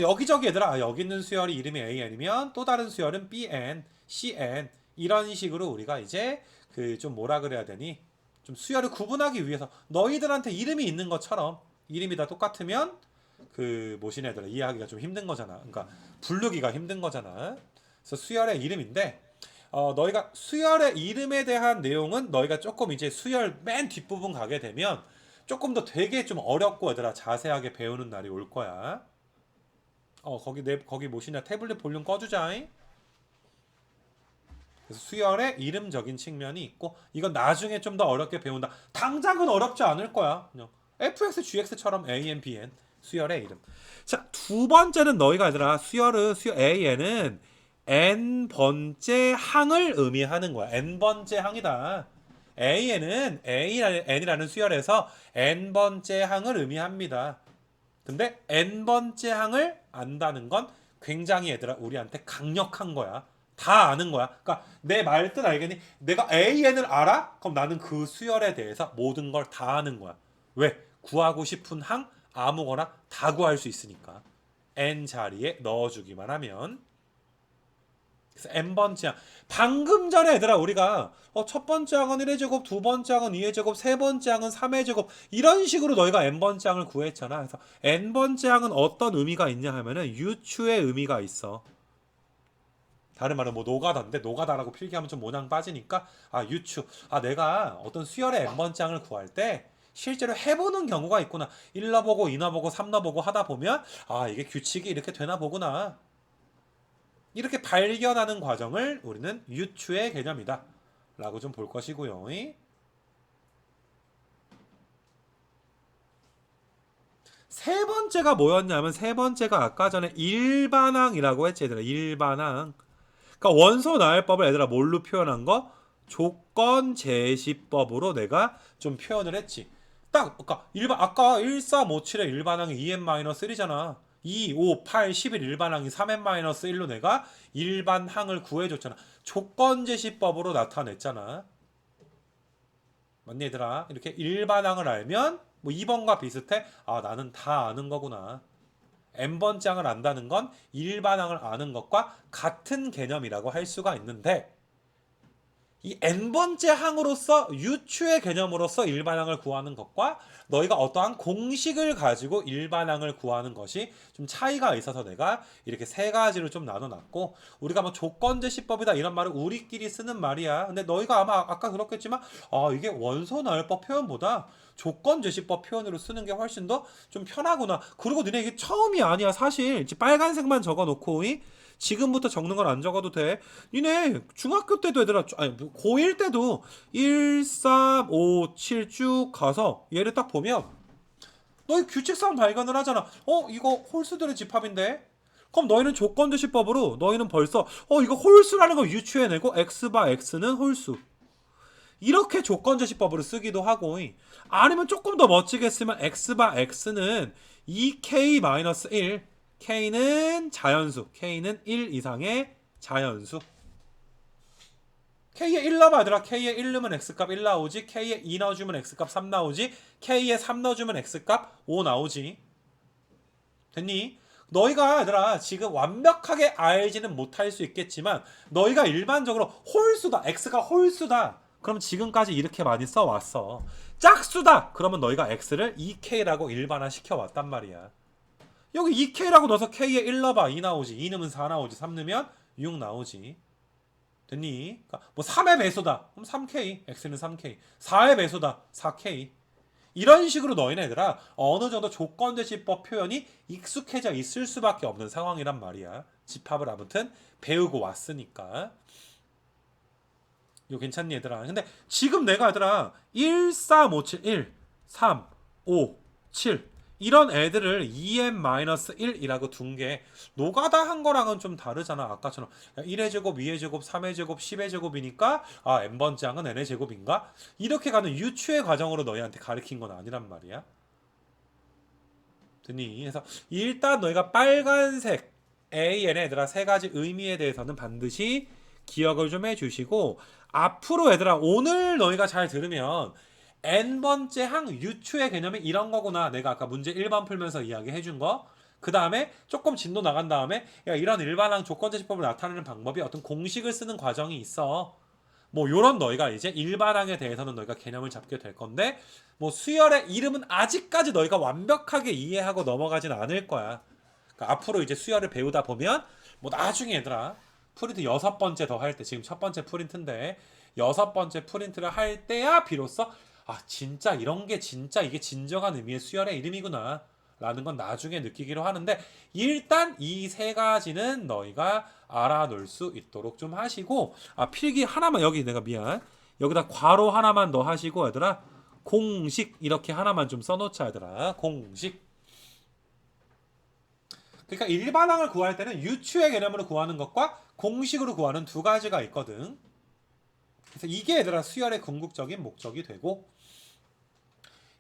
여기저기 얘들아 여기 있는 수열이 이름이 AN이면 또 다른 수열은 BN, CN 이런 식으로 우리가 이제 그 좀 뭐라 그래야 되니? 좀 수열을 구분하기 위해서 너희들한테 이름이 있는 것처럼 이름이 다 똑같으면 그 모신 애들아 이해하기가 좀 힘든 거잖아. 그러니까 부르기가 힘든 거잖아. 그래서 수열의 이름인데 너희가 수열의 이름에 대한 내용은 너희가 조금 이제 수열 맨 뒷부분 가게 되면 조금 더 되게 좀 어렵고 얘들아 자세하게 배우는 날이 올 거야. 거기 모시냐 태블릿 볼륨 꺼주자. 그래서 수열의 이름적인 측면이 있고 이건 나중에 좀 더 어렵게 배운다. 당장은 어렵지 않을 거야. 그냥 fx, gx처럼 a, n, b, n 수열의 이름. 자, 두 번째는 너희가 얘들아 수열 AN은 n번째 항을 의미하는 거야. n번째 항이다. AN은 n이라는 수열에서 n번째 항을 의미합니다. 근데 n번째 항을 안다는 건 굉장히 얘들아 우리한테 강력한 거야. 다 아는 거야. 그러니까 내 말 뜻 알겠니? 내가 AN을 알아? 그럼 나는 그 수열에 대해서 모든 걸 다 아는 거야. 왜? 구하고 싶은 항 아무거나 다 구할 수 있으니까. N 자리에 넣어주기만 하면. 그래서 n번째 항. 방금 전에 얘들아 우리가 첫 번째 항은 1의 제곱, 두 번째 항은 2의 제곱, 세 번째 항은 3의 제곱 이런 식으로 너희가 n번째 항을 구했잖아. 그래서 n번째 항은 어떤 의미가 있냐 하면은 유추의 의미가 있어. 다른 말은 뭐 노가다인데 노가다라고 필기하면 좀 모양 빠지니까 유추. 내가 어떤 수열의 n번째 항을 구할 때 실제로 해보는 경우가 있구나. 1나 보고 2나 보고 3나 보고 하다 보면 이게 규칙이 이렇게 되나 보구나. 이렇게 발견하는 과정을 우리는 유추의 개념이다 라고 좀 볼 것이고요. 세 번째가 뭐였냐면 세 번째가 아까 전에 일반항이라고 했지 얘들아. 일반항. 그러니까 원소 나열법을 얘들아 뭘로 표현한 거? 조건 제시법으로 내가 좀 표현을 했지. 딱 그러니까 아까 1357의 일반항이 2n-1이잖아. 2, 5, 8, 11 일반항이 3n-1로 내가 일반항을 구해줬잖아. 조건 제시법으로 나타냈잖아. 맞니 얘들아? 이렇게 일반항을 알면 뭐 2번과 비슷해. 나는 다 아는 거구나. n번장을 안다는 건 일반항을 아는 것과 같은 개념이라고 할 수가 있는데 이 n번째 항으로서 유추의 개념으로서 일반항을 구하는 것과 너희가 어떠한 공식을 가지고 일반항을 구하는 것이 좀 차이가 있어서 내가 이렇게 세 가지로 좀 나눠놨고 우리가 뭐 조건제시법이다 이런 말을 우리끼리 쓰는 말이야. 근데 너희가 아마 아까 그렇겠지만 이게 원소나열법 표현보다 조건제시법 표현으로 쓰는 게 훨씬 더 좀 편하구나. 그리고 너네 이게 처음이 아니야. 사실 빨간색만 적어놓고 지금부터 적는 건 안 적어도 돼. 니네 중학교 때도 얘들아 고1 때도 1, 3, 5, 7 쭉 가서 얘를 딱 보면 너희 규칙상 발견을 하잖아. 이거 홀수들의 집합인데. 그럼 너희는 조건제시법으로 너희는 벌써 이거 홀수라는 걸 유추해내고 x바 x는 홀수. 이렇게 조건제시법으로 쓰기도 하고 아니면 조금 더 멋지게 쓰면 x바 x는 2k-1 k는 자연수 k는 1 이상의 자연수 k에 1 넣어봐 얘들아. k에 1 넣으면 x값 1 나오지. k에 2 넣어주면 x값 3 나오지. k에 3 넣어주면 x값 5 나오지. 됐니? 너희가 얘들아 지금 완벽하게 알지는 못할 수 있겠지만 너희가 일반적으로 홀수다 x가 홀수다 그럼 지금까지 이렇게 많이 써왔어. 짝수다 그러면 너희가 x를 2k라고 일반화 시켜왔단 말이야. 여기 2k라고 넣어서 k에 1 넣어봐 2 나오지. 2 넣으면 4 나오지. 3 넣으면 6 나오지. 됐니? 그러니까 뭐 3의 배수다 그럼 3k x는 3k 4의 배수다 4k 이런 식으로 너희네들아 어느 정도 조건제시법 표현이 익숙해져 있을 수밖에 없는 상황이란 말이야. 집합을 아무튼 배우고 왔으니까. 이거 괜찮니 얘들아? 근데 지금 내가 얘들아 1, 3, 5, 7, 1, 3, 5, 7 이런 애들을 2n-1이라고 둔 게 노가다 한 거랑은 좀 다르잖아. 아까처럼 1의 제곱, 2의 제곱, 3의 제곱, 10의 제곱이니까 n번째 항은 n의 제곱인가? 이렇게 가는 유추의 과정으로 너희한테 가르친 건 아니란 말이야. 됐니? 그래서 일단 너희가 빨간색 AN의 얘들아 세 가지 의미에 대해서는 반드시 기억을 좀 해주시고 앞으로 얘들아 오늘 너희가 잘 들으면 n번째 항 유추의 개념이 이런 거구나. 내가 아까 문제 1번 풀면서 이야기해 준 거. 그 다음에 조금 진도 나간 다음에 이런 일반항 조건제시법을 나타내는 방법이 어떤 공식을 쓰는 과정이 있어. 뭐 요런 너희가 이제 일반항에 대해서는 너희가 개념을 잡게 될 건데 뭐 수열의 이름은 아직까지 너희가 완벽하게 이해하고 넘어가진 않을 거야. 그러니까 앞으로 이제 수열을 배우다 보면 뭐 나중에 얘들아 프린트 6번째 더 할 때 지금 첫 번째 프린트인데 6번째 프린트를 할 때야 비로소 진짜 이런 게 진짜 이게 진정한 의미의 수열의 이름이구나 라는 건 나중에 느끼기로 하는데 일단 이 세 가지는 너희가 알아놓을 수 있도록 좀 하시고 필기 하나만 여기 내가 미안 여기다 괄호 하나만 더 하시고 얘들아 공식 이렇게 하나만 좀 써놓자 얘들아. 공식. 그러니까 일반항을 구할 때는 유추의 개념으로 구하는 것과 공식으로 구하는 두 가지가 있거든. 그래서 이게 얘들아 수열의 궁극적인 목적이 되고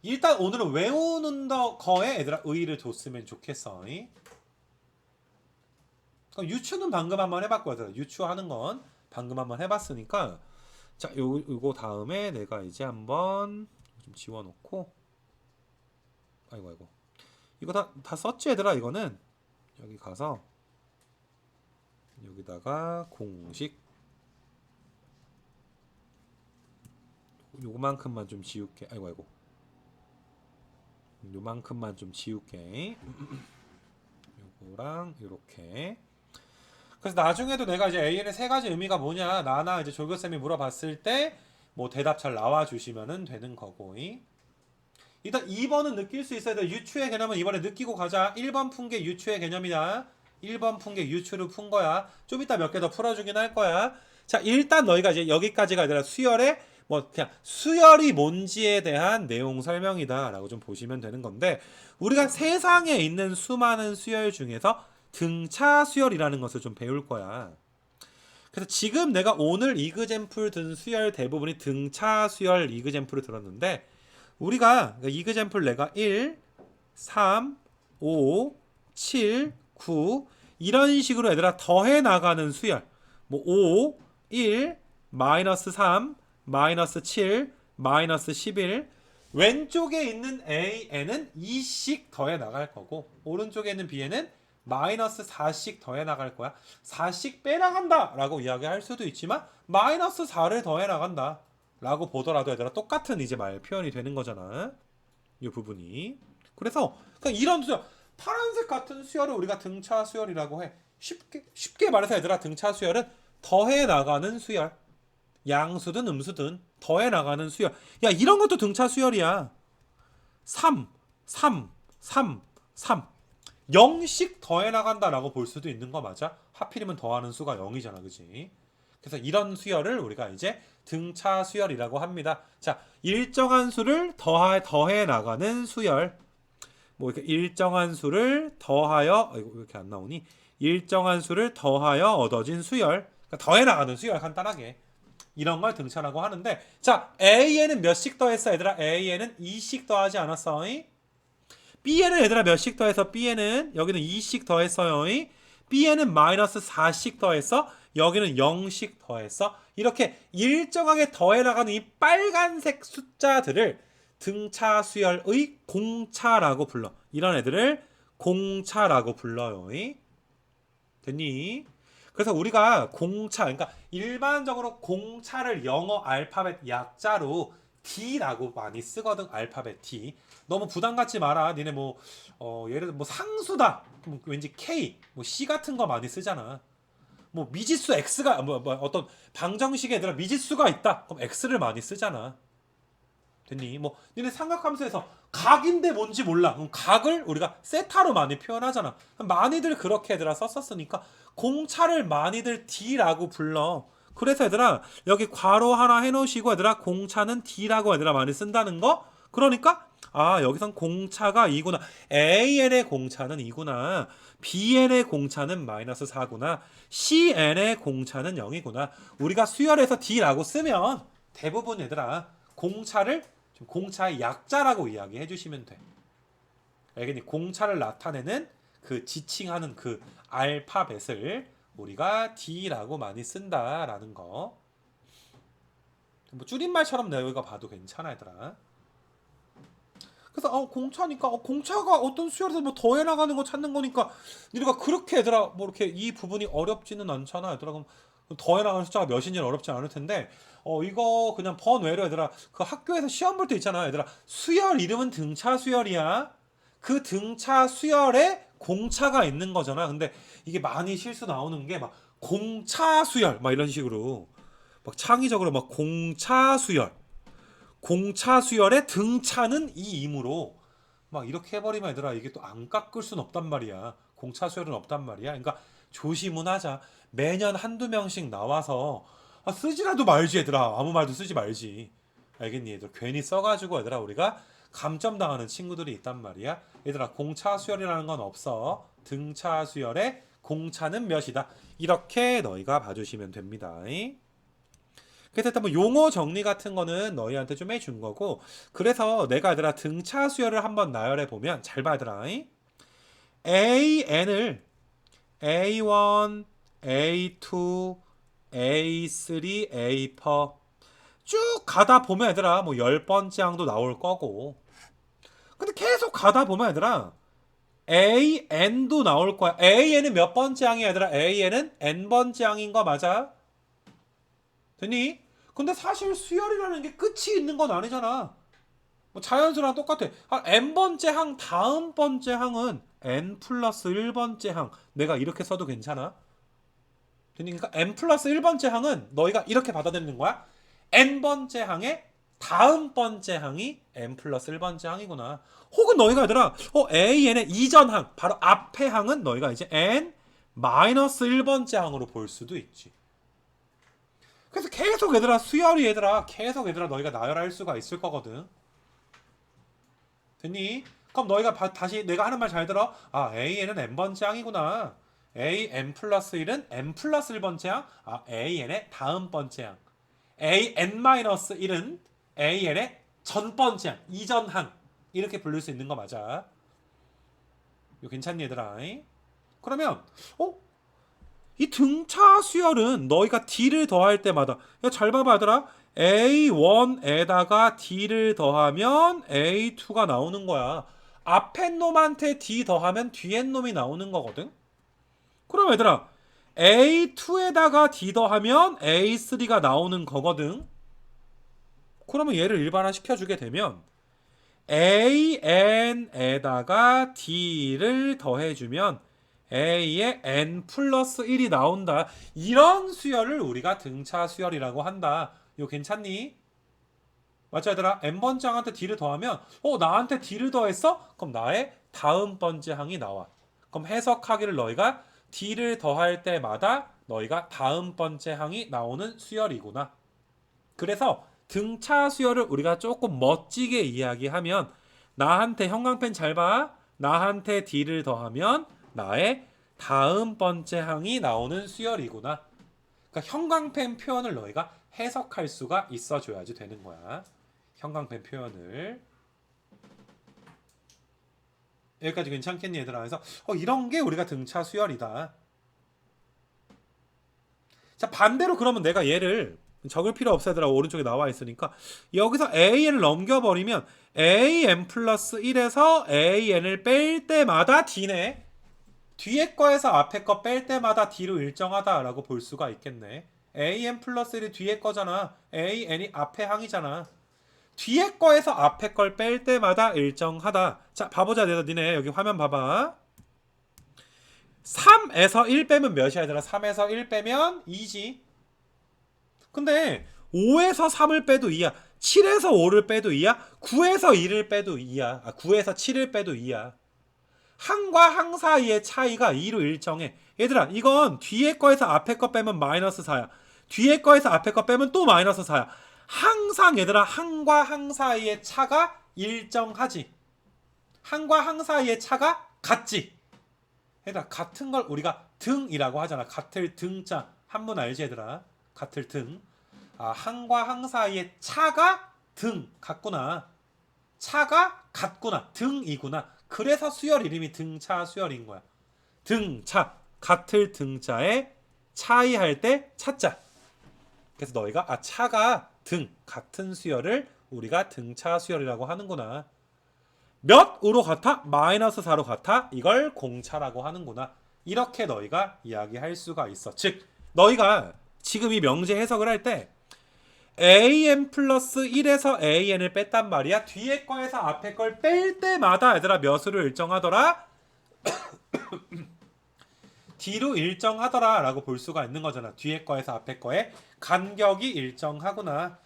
일단 오늘은 외우는 거에 얘들아 의의를 뒀으면 좋겠어. 그럼 유추는 방금 한번 해봤고 얘들아 유추하는 건 방금 한번 해봤으니까 자 요거 다음에 내가 이제 한번 좀 지워놓고 아이고 이거 다 썼지 얘들아. 이거는 여기 가서 여기다가 공식 요만큼만 좀 지울게. 아이고 요만큼만 좀 지울게. 요거랑 요렇게. 그래서 나중에도 내가 이제 AN의 세 가지 의미가 뭐냐 나나 이제 조교쌤이 물어봤을 때 뭐 대답 잘 나와 주시면은 되는 거고. 일단 2번은 느낄 수 있어야 돼. 유추의 개념은 이번에 느끼고 가자. 1번 푼 게 유추의 개념이다. 1번 푼 게 유추를 푼 거야. 좀 이따 몇 개 더 풀어주긴 할 거야. 자, 일단 너희가 이제 여기까지가 아니라 수열의 뭐 그냥 수열이 뭔지에 대한 내용 설명이다 라고 좀 보시면 되는 건데, 우리가 세상에 있는 수많은 수열 중에서 등차 수열이라는 것을 좀 배울 거야. 그래서 지금 내가 오늘 이그젬플 든 수열 대부분이 등차 수열 이그젬플을 들었는데, 우리가 이그젬플 내가 1, 3, 5, 7, 9 이런 식으로 얘들아 더해 나가는 수열, 뭐 5, 1, 마이너스 3, 마이너스 7, 마이너스 11, 왼쪽에 있는 AN은 2씩 더해 나갈 거고 오른쪽에 있는 B에는 마이너스 4씩 더해 나갈 거야. 4씩 빼나간다 라고 이야기할 수도 있지만 마이너스 4를 더해 나간다 라고 보더라도 얘들아 똑같은 이제 말 표현이 되는 거잖아. 이 부분이. 그래서 그러니까 이런 수열, 파란색 같은 수열을 우리가 등차 수열이라고 해. 쉽게 말해서 얘들아 등차 수열은 더해 나가는 수열. 양수든 음수든 더해 나가는 수열. 야, 이런 것도 등차 수열이야. 3, 3, 3, 3. 0씩 더해 나간다라고 볼 수도 있는 거 맞아? 하필이면 더하는 수가 0이잖아, 그지? 그래서 이런 수열을 우리가 이제 등차 수열이라고 합니다. 자, 일정한 수를 더해 나가는 수열. 뭐 이렇게 일정한 수를 더하여, 이거 왜 이렇게 안 나오니? 일정한 수를 더하여 얻어진 수열. 그러니까 더해 나가는 수열, 간단하게. 이런 걸 등차라고 하는데, 자, A에는 몇씩 더했어, 얘들아? A에는 2씩 더하지 않았어? B에는 얘들아 몇씩 더해서 B에는 여기는 2씩 더했어요. B에는 마이너스 4씩 더했어. 여기는 0씩 더했어. 이렇게 일정하게 더해 나가는 이 빨간색 숫자들을 등차 수열의 공차라고 불러. 이런 애들을 공차라고 불러요. 됐니? 그래서 우리가 공차, 그러니까 일반적으로 공차를 영어 알파벳 약자로 D라고 많이 쓰거든. 알파벳 D. 너무 부담 갖지 마라. 니네 뭐 예를 들어 뭐 상수다. 뭐 왠지 K, 뭐 C 같은 거 많이 쓰잖아. 뭐 미지수 X가 뭐 어떤 방정식에 얘들아 미지수가 있다. 그럼 X를 많이 쓰잖아. 됐니? 뭐 니네 삼각함수에서 각인데 뭔지 몰라. 그럼 각을 우리가 세타로 많이 표현하잖아. 많이들 그렇게 얘들아 썼었으니까 공차를 많이들 D라고 불러. 그래서 얘들아 여기 괄호 하나 해놓으시고 얘들아 공차는 D라고 얘들아 많이 쓴다는 거. 그러니까 아, 여기선 공차가 2구나. AN의 공차는 2구나. BN의 공차는 마이너스 4구나. CN의 공차는 0이구나. 우리가 수열에서 D라고 쓰면 대부분 얘들아 공차를 공차의 약자라고 이야기해 주시면 돼. 알겠니? 공차를 나타내는 그 지칭하는 그 알파벳을 우리가 D라고 많이 쓴다라는 거. 뭐 줄임말처럼 내가 봐도 괜찮아, 얘들아. 그래서 공차니까 공차가 어떤 수열에서 뭐 더해 나가는 거 찾는 거니까 우리가 그렇게 얘들아 뭐 이렇게 이 부분이 어렵지는 않잖아, 얘들아. 그럼 더해 나가는 숫자가 몇인지는 어렵지 않을 텐데 이거 그냥 번외로 얘들아 그 학교에서 시험 볼 때 있잖아, 얘들아. 수열 이름은 등차 수열이야. 그 등차 수열에 공차가 있는 거잖아. 근데 이게 많이 실수 나오는 게 막 공차 수열 막 이런 식으로 막 창의적으로 막 공차 수열, 공차 수열의 등차는 이 임으로 막 이렇게 해버리면 얘들아 이게 또 안 깎을 순 없단 말이야. 공차 수열은 없단 말이야. 그러니까 조심은 하자. 매년 한두 명씩 나와서 쓰지라도 말지 얘들아. 아무 말도 쓰지 말지. 알겠니? 얘들 괜히 써가지고 얘들아 우리가 감점당하는 친구들이 있단 말이야. 얘들아 공차 수열이라는 건 없어. 등차 수열의 공차는 몇이다. 이렇게 너희가 봐주시면 됩니다. 그래서 일단 뭐 용어 정리 같은 거는 너희한테 좀 해준 거고, 그래서 내가 얘들아 등차 수열을 한번 나열해 보면 잘 봐들아. AN을 A1, A2, A3, A4 쭉 가다 보면 얘들아 뭐 10번째 항도 나올 거고, 근데 계속 가다 보면 얘들아 AN도 나올 거야. AN은 몇 번째 항이야 얘들아? AN은 N번째 항인 거 맞아? 됐니? 근데 사실 수열이라는 게 끝이 있는 건 아니잖아. 뭐 자연수랑 똑같아. N번째 항 다음 번째 항은 N 플러스 1번째 항. 내가 이렇게 써도 괜찮아? 그러니까 N 플러스 1번째 항은 너희가 이렇게 받아들이는 거야. N번째 항의 다음 번째 항이 N 플러스 1번째 항이구나. 혹은 너희가 얘들아 AN의 이전 항, 바로 앞의 항은 너희가 이제 N 마이너스 1번째 항으로 볼 수도 있지. 그래서 계속 얘들아 수열이 얘들아 계속 얘들아 너희가 나열할 수가 있을 거거든. 됐니? 그럼 너희가 다시 내가 하는 말 잘 들어. AN은 N번째 항이구나. AN 플러스 1은 N 플러스 1번째 항. AN의 다음 번째 항. AN-1은 AN의 전번째 항, 이전 항. 이렇게 부를 수 있는 거 맞아. 이거 괜찮니 얘들아? 그러면 이 등차 수열은 너희가 D를 더할 때마다 잘 봐봐 얘들아. A1에다가 D를 더하면 A2가 나오는 거야. 앞에 놈한테 D 더하면 뒤에 놈이 나오는 거거든. 그럼 얘들아 A2에다가 D 더하면 A3가 나오는 거거든. 그러면 얘를 일반화 시켜주게 되면 AN에다가 D를 더해주면 A의 N 플러스 1이 나온다. 이런 수열을 우리가 등차 수열이라고 한다. 이거 괜찮니? 맞죠 얘들아? N번째 항한테 D를 더하면 나한테 D를 더했어? 그럼 나의 다음 번째 항이 나와. 그럼 해석하기를 너희가 D를 더할 때마다 너희가 다음 번째 항이 나오는 수열이구나. 그래서 등차 수열을 우리가 조금 멋지게 이야기하면 나한테 형광펜 잘 봐. 나한테 D를 더하면 나의 다음 번째 항이 나오는 수열이구나. 그러니까 형광펜 표현을 너희가 해석할 수가 있어줘야지 되는 거야. 형광펜 표현을. 여기까지 괜찮겠니 얘들아? 그래서 이런 게 우리가 등차 수열이다. 자 반대로 그러면 내가 얘를 적을 필요 없어 얘들아. 오른쪽에 나와 있으니까 여기서 AN을 넘겨버리면 AN 플러스 1에서 AN을 뺄 때마다 D네. 뒤에 거에서 앞에 거 뺄 때마다 D로 일정하다 라고 볼 수가 있겠네. AN 플러스 1이 뒤에 거잖아. AN이 앞에 항이잖아. 뒤에 거에서 앞에 걸 뺄 때마다 일정하다. 자 봐보자 니네 여기 화면 봐봐. 3에서 1 빼면 몇이야 얘들아? 3에서 1 빼면 2지. 근데 5에서 3을 빼도 2야. 7에서 5를 빼도 2야. 9에서 2를 빼도 2야. 9에서 7을 빼도 2야. 항과 항 사이의 차이가 2로 일정해. 얘들아 이건 뒤에 거에서 앞에 거 빼면 마이너스 4야. 뒤에 거에서 앞에 거 빼면 또 마이너스 4야. 항상 얘들아 항과 항 사이의 차가 일정하지. 항과 항 사이의 차가 같지. 얘들아 같은 걸 우리가 등이라고 하잖아. 같을 등자. 한문 알지 얘들아? 같을 등. 항과 항 사이의 차가 등 같구나. 차가 같구나. 등이구나. 그래서 수열 이름이 등차 수열인 거야. 등차. 같을 등자에 차이할 때 차자. 그래서 너희가 차가 등 같은 수열을 우리가 등차 수열이라고 하는구나. 몇으로 같아? 마이너스 4로 같아? 이걸 공차라고 하는구나. 이렇게 너희가 이야기할 수가 있어. 즉 너희가 지금 이 명제 해석을 할 때 AN 플러스 1에서 AN을 뺐단 말이야. 뒤에 거에서 앞에 걸 뺄 때마다 얘들아 몇으로 일정하더라? D로 일정하더라 라고 볼 수가 있는 거잖아. 뒤에 거에서 앞에 거에 간격이 일정하구나.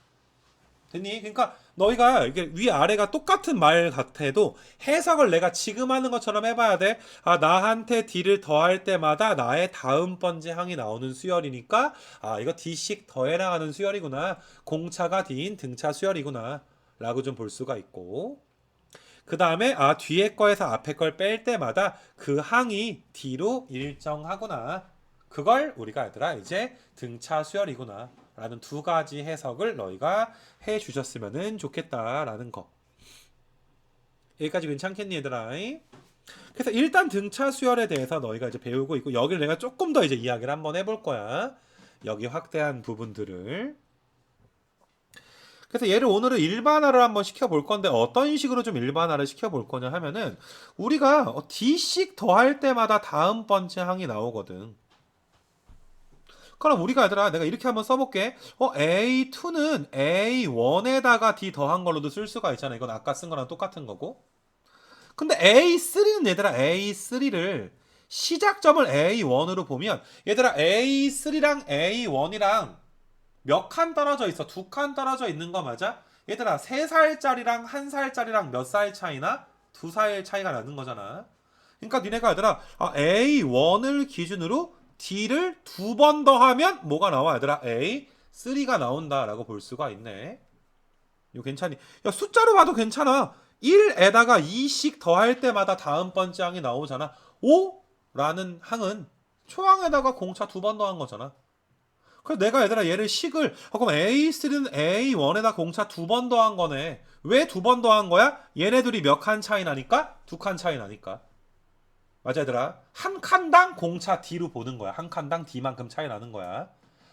됐니? 그러니까 너희가 이게 위아래가 똑같은 말 같아도 해석을 내가 지금 하는 것처럼 해봐야 돼. 나한테 D를 더할 때마다 나의 다음 번째 항이 나오는 수열이니까 이거 D씩 더해라 하는 수열이구나. 공차가 D인 등차 수열이구나 라고 좀 볼 수가 있고, 그 다음에 뒤에 거에서 앞에 걸 뺄 때마다 그 항이 D로 일정하구나. 그걸 우리가 얘들아 이제 등차 수열이구나 라는 두 가지 해석을 너희가 해 주셨으면 좋겠다라는 거. 여기까지 괜찮겠니 얘들아? 그래서 일단 등차 수열에 대해서 너희가 이제 배우고 있고, 여기를 내가 조금 더 이제 이야기를 한번 해볼 거야. 여기 확대한 부분들을. 그래서 얘를 오늘은 일반화를 한번 시켜볼 건데 어떤 식으로 좀 일반화를 시켜볼 거냐 하면은 우리가 D씩 더할 때마다 다음 번째 항이 나오거든. 그럼 우리가 얘들아 내가 이렇게 한번 써볼게. A2는 A1에다가 D 더한 걸로도 쓸 수가 있잖아. 이건 아까 쓴 거랑 똑같은 거고. 근데 A3는 얘들아 A3를 시작점을 A1으로 보면 얘들아 A3랑 A1이랑 몇 칸 떨어져 있어? 두 칸 떨어져 있는 거 맞아? 얘들아 3살짜리랑 1살짜리랑 몇 살 차이나? 2살 차이가 나는 거잖아. 그러니까 니네가 얘들아 A1을 기준으로 D를 2번 더하면 뭐가 나와 얘들아? A3가 나온다라고 볼 수가 있네. 이거 괜찮니? 야 숫자로 봐도 괜찮아. 1에다가 2씩 더할 때마다 다음 번째 항이 나오잖아. 5라는 항은 초항에다가 공차 2번 더한 거잖아. 그래서 내가 얘들아 얘를 식을 그럼 A3는 A1에다 공차 2번 더한 거네. 왜 2번 더한 거야? 얘네들이 몇 칸 차이 나니까? 2칸 차이 나니까. 맞아 얘들아. 한 칸당 공차 D로 보는 거야. 한 칸당 D만큼 차이 나는 거야.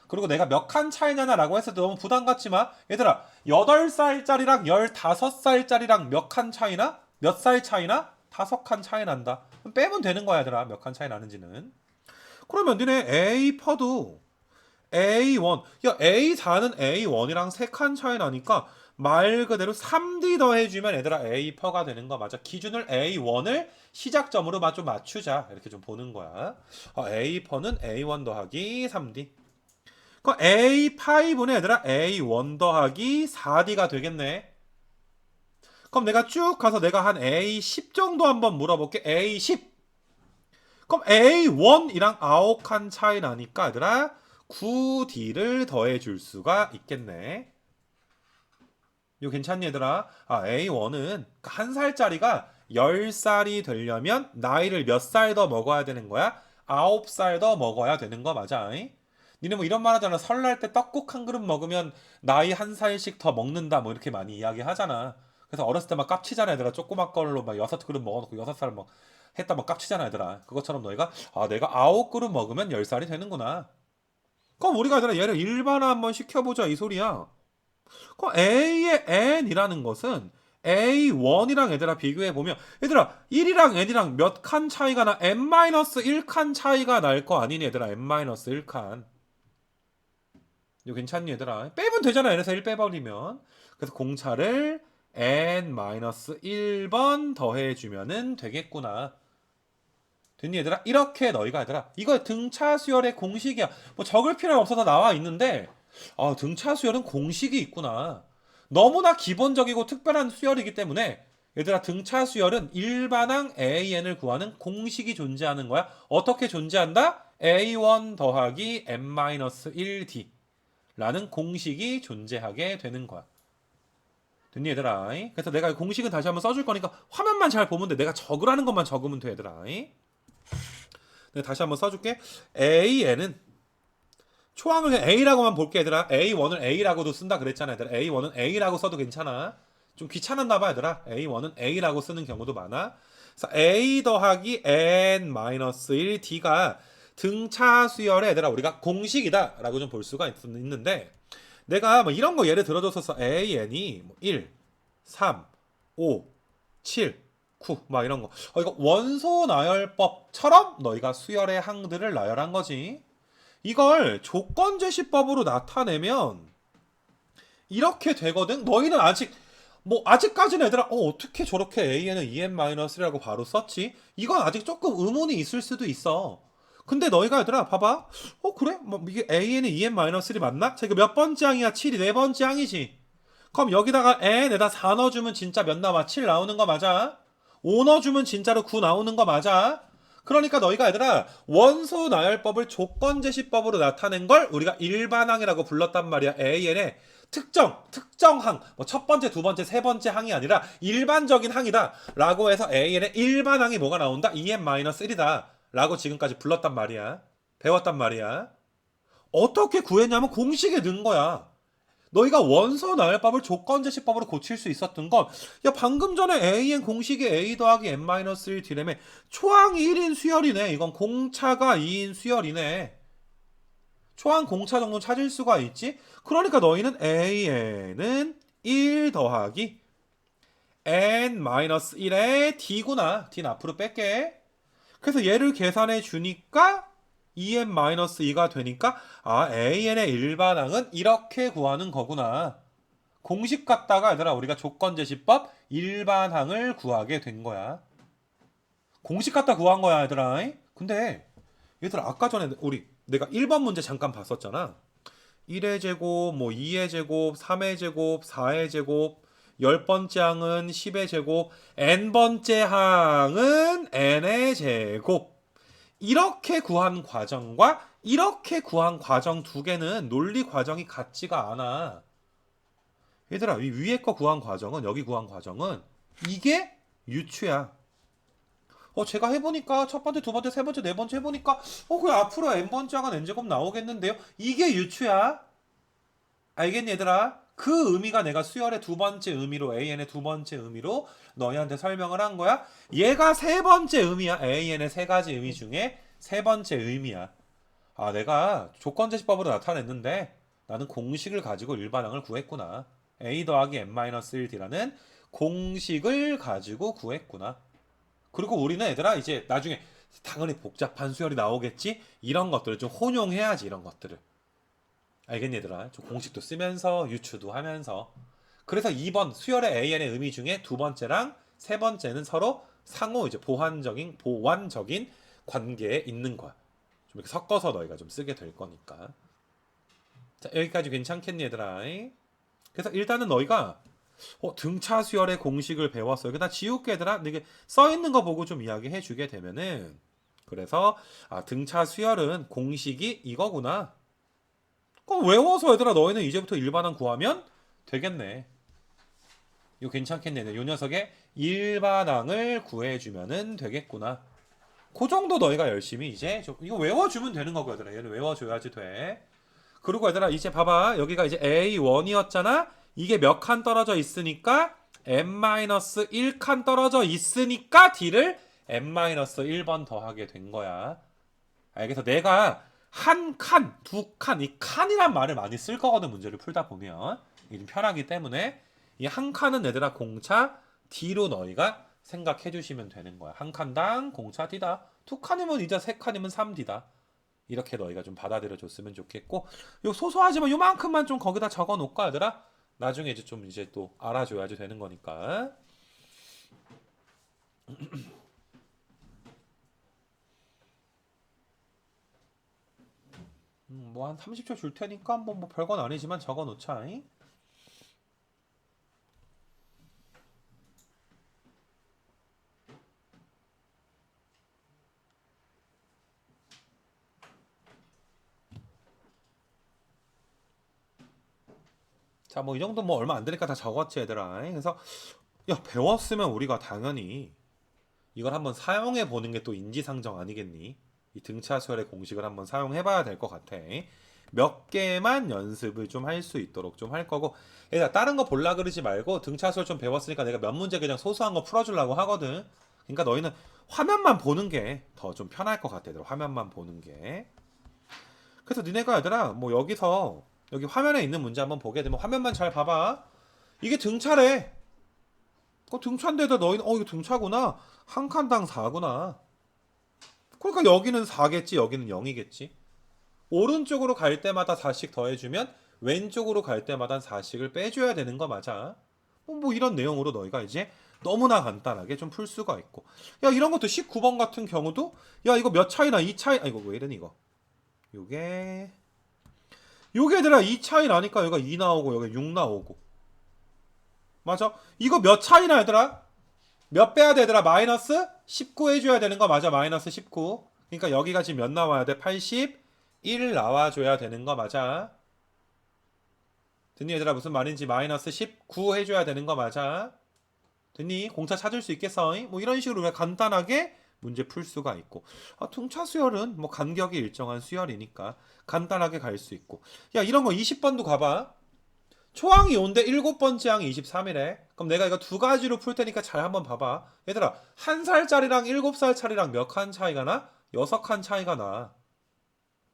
그리고 내가 몇 칸 차이냐라고 했을 때 너무 부담 갖지 마. 얘들아 8살짜리랑 15살짜리랑 몇 칸 차이나? 몇 살 차이나? 5칸 차이 난다. 그럼 빼면 되는 거야 얘들아. 몇 칸 차이 나는지는. 그러면 니네 A 퍼도 A1 야 A4는 A1이랑 3칸 차이 나니까 말 그대로 3D 더해주면 얘들아 A 퍼가 되는 거 맞아. 기준을 A1을 시작점으로 좀 맞추자. 이렇게 좀 보는 거야. A 퍼는 A1 더하기 3D. 그럼 A5는 얘들아 A1 더하기 4D가 되겠네. 그럼 내가 쭉 가서 내가 한 A10 정도 한번 물어볼게. A10. 그럼 A1이랑 9칸 차이 나니까 얘들아 9D를 더해 줄 수가 있겠네. 이거 괜찮니 얘들아? A1은 한 살짜리가 10살이 되려면 나이를 몇 살 더 먹어야 되는 거야? 9살 더 먹어야 되는 거 맞아? 니네 뭐 이런 말 하잖아. 설날 때 떡국 한 그릇 먹으면 나이 한 살씩 더 먹는다 뭐 이렇게 많이 이야기 하잖아. 그래서 어렸을 때 막 깝치잖아 얘들아. 조그만 걸로 막 6그릇 먹어놓고 6살 막 했다 막 깝치잖아 얘들아. 그것처럼 너희가 내가 9그릇 먹으면 10살이 되는구나. 그럼 우리가 얘를 일반화 한번 시켜보자 이 소리야. 그럼 A의 N이라는 것은 A1이랑 얘들아 비교해보면 얘들아 1이랑 N이랑 몇 칸 차이가 나? N-1칸 차이가 날 거 아니니 얘들아. N-1칸. 이거 괜찮니 얘들아? 빼면 되잖아. N에서 1 빼버리면. 그래서 공차를 N-1번 더해주면은 되겠구나. 됐니 얘들아? 이렇게 너희가 얘들아 이거 등차 수열의 공식이야. 뭐 적을 필요는 없어서 나와 있는데 등차 수열은 공식이 있구나. 너무나 기본적이고 특별한 수열이기 때문에 얘들아 등차 수열은 일반항 AN을 구하는 공식이 존재하는 거야. 어떻게 존재한다? A1 더하기 N-1D 라는 공식이 존재하게 되는 거야. 됐니 얘들아? 그래서 내가 공식은 다시 한번 써줄 거니까 화면만 잘 보면 돼. 내가 적으라는 것만 적으면 돼 얘들아. 내가 다시 한번 써줄게. AN은 초항을 그냥 A라고만 볼게 얘들아. A1을 A라고도 쓴다 그랬잖아 얘들아. A1은 A라고 써도 괜찮아. 좀 귀찮았나 봐 얘들아. A1은 A라고 쓰는 경우도 많아. 그래서 A 더하기 N-1 D가 등차 수열의 얘들아 우리가 공식이다 라고 좀 볼 수가 있는데 내가 뭐 이런 거 예를 들어줘서 AN이 1, 3, 5, 7 9, 막 이런 거. 이거 원소 나열법처럼 너희가 수열의 항들을 나열한 거지. 이걸 조건 제시법으로 나타내면 이렇게 되거든. 너희는 아직까지는 얘들아 어떻게 저렇게 AN은 EN-3라고 바로 썼지? 이건 아직 조금 의문이 있을 수도 있어. 근데 너희가 얘들아 봐봐. 그래? 뭐 이게 AN이 EN-3 맞나? 자 이거 몇 번째 항이야? 7이 네 번째 항이지. 그럼 여기다가 N에다 4 넣어주면 진짜 몇 나와? 7 나오는 거 맞아? 5 넣어주면 진짜로 9 나오는 거 맞아? 그러니까 너희가 얘들아 원소 나열법을 조건 제시법으로 나타낸 걸 우리가 일반항이라고 불렀단 말이야. AN의 특정항 뭐 첫 번째, 두 번째, 세 번째 항이 아니라 일반적인 항이다 라고 해서 AN의 일반항이 뭐가 나온다? EN-1이다 라고 지금까지 불렀단 말이야. 배웠단 말이야. 어떻게 구했냐면 공식에 넣은 거야. 너희가 원소 나열법을 조건 제시법으로 고칠 수 있었던 건 방금 전에 AN 공식이 A 더하기 N-1 디램에 초항이 1인 수열이네. 이건 공차가 2인 수열이네. 초항 공차 정도 찾을 수가 있지. 그러니까 너희는 AN은 1 더하기 n-1의 d구나. d는 앞으로 뺄게. 그래서 얘를 계산해 주니까 2n-2가 되니까 an의 일반항은 이렇게 구하는 거구나. 공식 갖다가 얘들아 우리가 조건제시법 일반항을 구하게 된 거야. 공식 갖다 구한 거야 얘들아. 근데 얘들아 아까 전에 내가 1번 문제 잠깐 봤었잖아. 1의 제곱, 뭐 2의 제곱, 3의 제곱, 4의 제곱, 10번째 항은 10의 제곱, n번째 항은 n의 제곱. 이렇게 구한 과정과 이렇게 구한 과정 두 개는 논리 과정이 같지가 않아. 얘들아, 이 위에 거 구한 과정은, 여기 구한 과정은 이게 유추야. 제가 해보니까 첫 번째, 두 번째, 세 번째, 네 번째 해보니까 그 앞으로 n번째 항은 n제곱 나오겠는데요. 이게 유추야. 알겠니 얘들아? 그 의미가 내가 수열의 두 번째 의미로 AN의 두 번째 의미로 너희한테 설명을 한 거야. 얘가 세 번째 의미야. AN의 세 가지 의미 중에 세 번째 의미야. 내가 조건제시법으로 나타냈는데 나는 공식을 가지고 일반항을 구했구나. A 더하기 n-1d라는 공식을 가지고 구했구나. 그리고 우리는 얘들아 이제 나중에 당연히 복잡한 수열이 나오겠지. 이런 것들을 좀 혼용해야지. 이런 것들을. 알겠니 얘들아? 좀 공식도 쓰면서 유추도 하면서. 그래서 2번 수열의 AN의 의미 중에 두 번째랑 세 번째는 서로 상호 이제 보완적인 관계에 있는 거야. 좀 이렇게 섞어서 너희가 좀 쓰게 될 거니까. 자, 여기까지 괜찮겠니 얘들아? 그래서 일단은 너희가 등차 수열의 공식을 배웠어요. 나 지울게 얘들아. 이게 써 있는 거 보고 좀 이야기해 주게 되면은 그래서 등차 수열은 공식이 이거구나. 그럼 외워서 얘들아 너희는 이제부터 일반항 구하면 되겠네. 이거 괜찮겠네. 요 녀석의 일반항을 구해주면은 되겠구나. 그 정도 너희가 열심히 이제 이거 외워주면 되는 거고 얘들아. 얘는 외워줘야지 돼. 그리고 얘들아 이제 봐봐. 여기가 이제 A1이었잖아. 이게 몇 칸 떨어져 있으니까 n-1칸 떨어져 있으니까 D를 n-1번 더하게 된 거야. 알겠어? 내가 한 칸, 두 칸, 이 칸이란 말을 많이 쓸 거거든 문제를 풀다 보면 이게 좀 편하기 때문에 이 한 칸은 얘들아 공차 D로 너희가 생각해 주시면 되는 거야. 한 칸당 공차 D다. 두 칸이면 2다, 세 칸이면 3D다. 이렇게 너희가 좀 받아들여 줬으면 좋겠고 요 소소하지만 요만큼만 좀 거기다 적어 놓을까 얘들아? 나중에 이제 좀 이제 또 알아줘야지 되는 거니까. 뭐 한 30초 줄 테니까 뭐 별건 아니지만 적어 놓자. 자, 뭐 이 정도 뭐 얼마 안 되니까 다 적었지 얘들아. 그래서 야 배웠으면 우리가 당연히 이걸 한번 사용해 보는 게 또 인지상정 아니겠니? 이 등차수열의 공식을 한번 사용해 봐야 될 것 같아. 몇 개만 연습을 좀 할 수 있도록 좀 할 거고. 얘들아 다른 거 볼라 그러지 말고 등차수열 좀 배웠으니까 내가 몇 문제 그냥 소소한 거 풀어주려고 하거든. 그러니까 너희는 화면만 보는 게 더 좀 편할 것 같아. 얘들아. 화면만 보는 게. 그래서 니네가 얘들아 뭐 여기서 여기 화면에 있는 문제 한번 보게 되면 화면만 잘 봐봐. 이게 등차래. 등차인데도 너희는 이거 등차구나. 한 칸당 4구나. 그러니까 여기는 4겠지. 여기는 0이겠지. 오른쪽으로 갈 때마다 4씩 더해주면 왼쪽으로 갈 때마다 4씩을 빼줘야 되는 거 맞아. 뭐 이런 내용으로 너희가 이제 너무나 간단하게 좀 풀 수가 있고. 야 이런 것도 19번 같은 경우도 야 이거 몇 차이나 2 차이 이거 왜 이러니 이거. 요게 얘들아 2 차이 나니까 여기가 2 나오고 여기 6 나오고. 맞아? 이거 몇 차이나 얘들아? 몇 빼야 돼 얘들아? 마이너스 19 해줘야 되는 거 맞아. 마이너스 19. 그러니까 여기가 지금 몇 나와야 돼? 81 나와줘야 되는 거 맞아. 듣니 얘들아 무슨 말인지. 마이너스 19 해줘야 되는 거 맞아. 듣니? 공차 찾을 수 있겠어? 뭐 이런 식으로 우리가 간단하게 문제 풀 수가 있고. 등차 수열은 뭐 간격이 일정한 수열이니까 간단하게 갈 수 있고. 야 이런 거 20번도 가봐. 초항이 5인데 7번째 항이 23이래. 그럼 내가 이거 두 가지로 풀 테니까 잘 한번 봐봐. 얘들아 1살짜리랑 7살짜리랑 몇 칸 차이가 나? 6칸 차이가 나.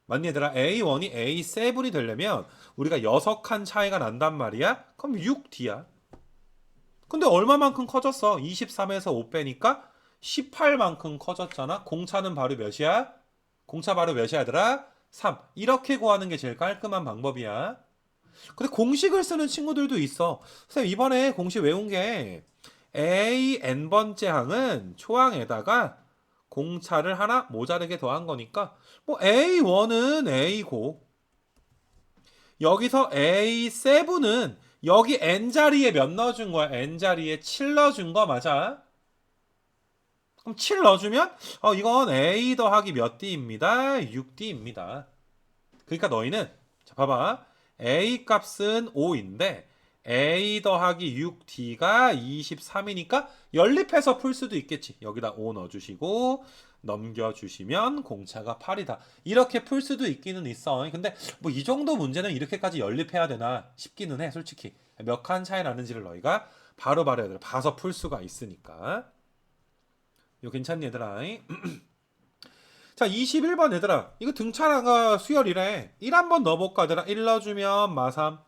맞니 얘들아? A1이 A7이 되려면 우리가 6칸 차이가 난단 말이야? 그럼 6D야. 근데 얼마만큼 커졌어? 23에서 5 빼니까 18만큼 커졌잖아. 공차는 바로 몇이야? 공차 바로 몇이야 얘들아? 3. 이렇게 구하는 게 제일 깔끔한 방법이야. 근데 공식을 쓰는 친구들도 있어. 선생님 이번에 공식 외운 게 A n번째 항은 초항에다가 공차를 하나 모자르게 더한 거니까 뭐 A1은 A고 여기서 A7은 여기 n자리에 몇 넣어준 거야? n자리에 7 넣어준 거 맞아? 그럼 7 넣어주면 이건 A 더하기 몇 D입니다. 6D입니다. 그러니까 너희는 자 봐봐. A 값은 5인데 A 더하기 6D가 23이니까 연립해서 풀 수도 있겠지. 여기다 5 넣어주시고 넘겨주시면 공차가 8이다. 이렇게 풀 수도 있기는 있어. 근데 뭐 이 정도 문제는 이렇게까지 연립해야 되나 싶기는 해. 솔직히 몇 칸 차이 나는지를 너희가 바로바로 얘들아 봐서 풀 수가 있으니까. 이거 괜찮니 얘들아? 자 21번 얘들아 이거 등차가 수열이래. 1 한번 넣어볼까 얘들아. 1 넣어주면 마3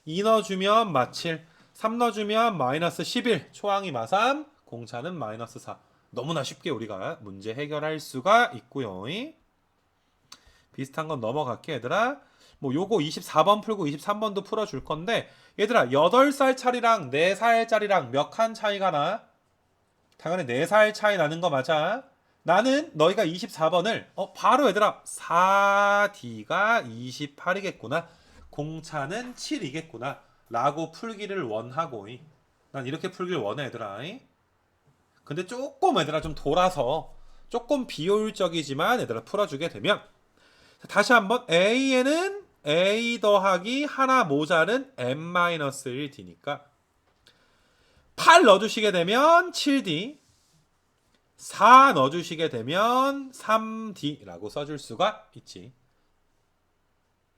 2 넣어주면 마7 3 넣어주면 마이너스 11 초항이 마3 공차는 마이너스 4 너무나 쉽게 우리가 문제 해결할 수가 있고요. 비슷한 건 넘어갈게 얘들아. 뭐 요거 24번 풀고 23번도 풀어줄 건데 얘들아 8살짜리랑 4살짜리랑 몇 칸 차이가 나? 당연히 4살 차이 나는 거 맞아. 나는 너희가 24번을 바로 얘들아 4D가 28이겠구나. 공차는 7이겠구나. 라고 풀기를 원하고 난 이렇게 풀기를 원해 얘들아. 근데 조금 얘들아 좀 돌아서 조금 비효율적이지만 얘들아 풀어주게 되면 다시 한번 A에는 A 더하기 하나 모자른 n-1D니까 8 넣어주시게 되면 7D 4 넣어주시게 되면 3D라고 써줄 수가 있지.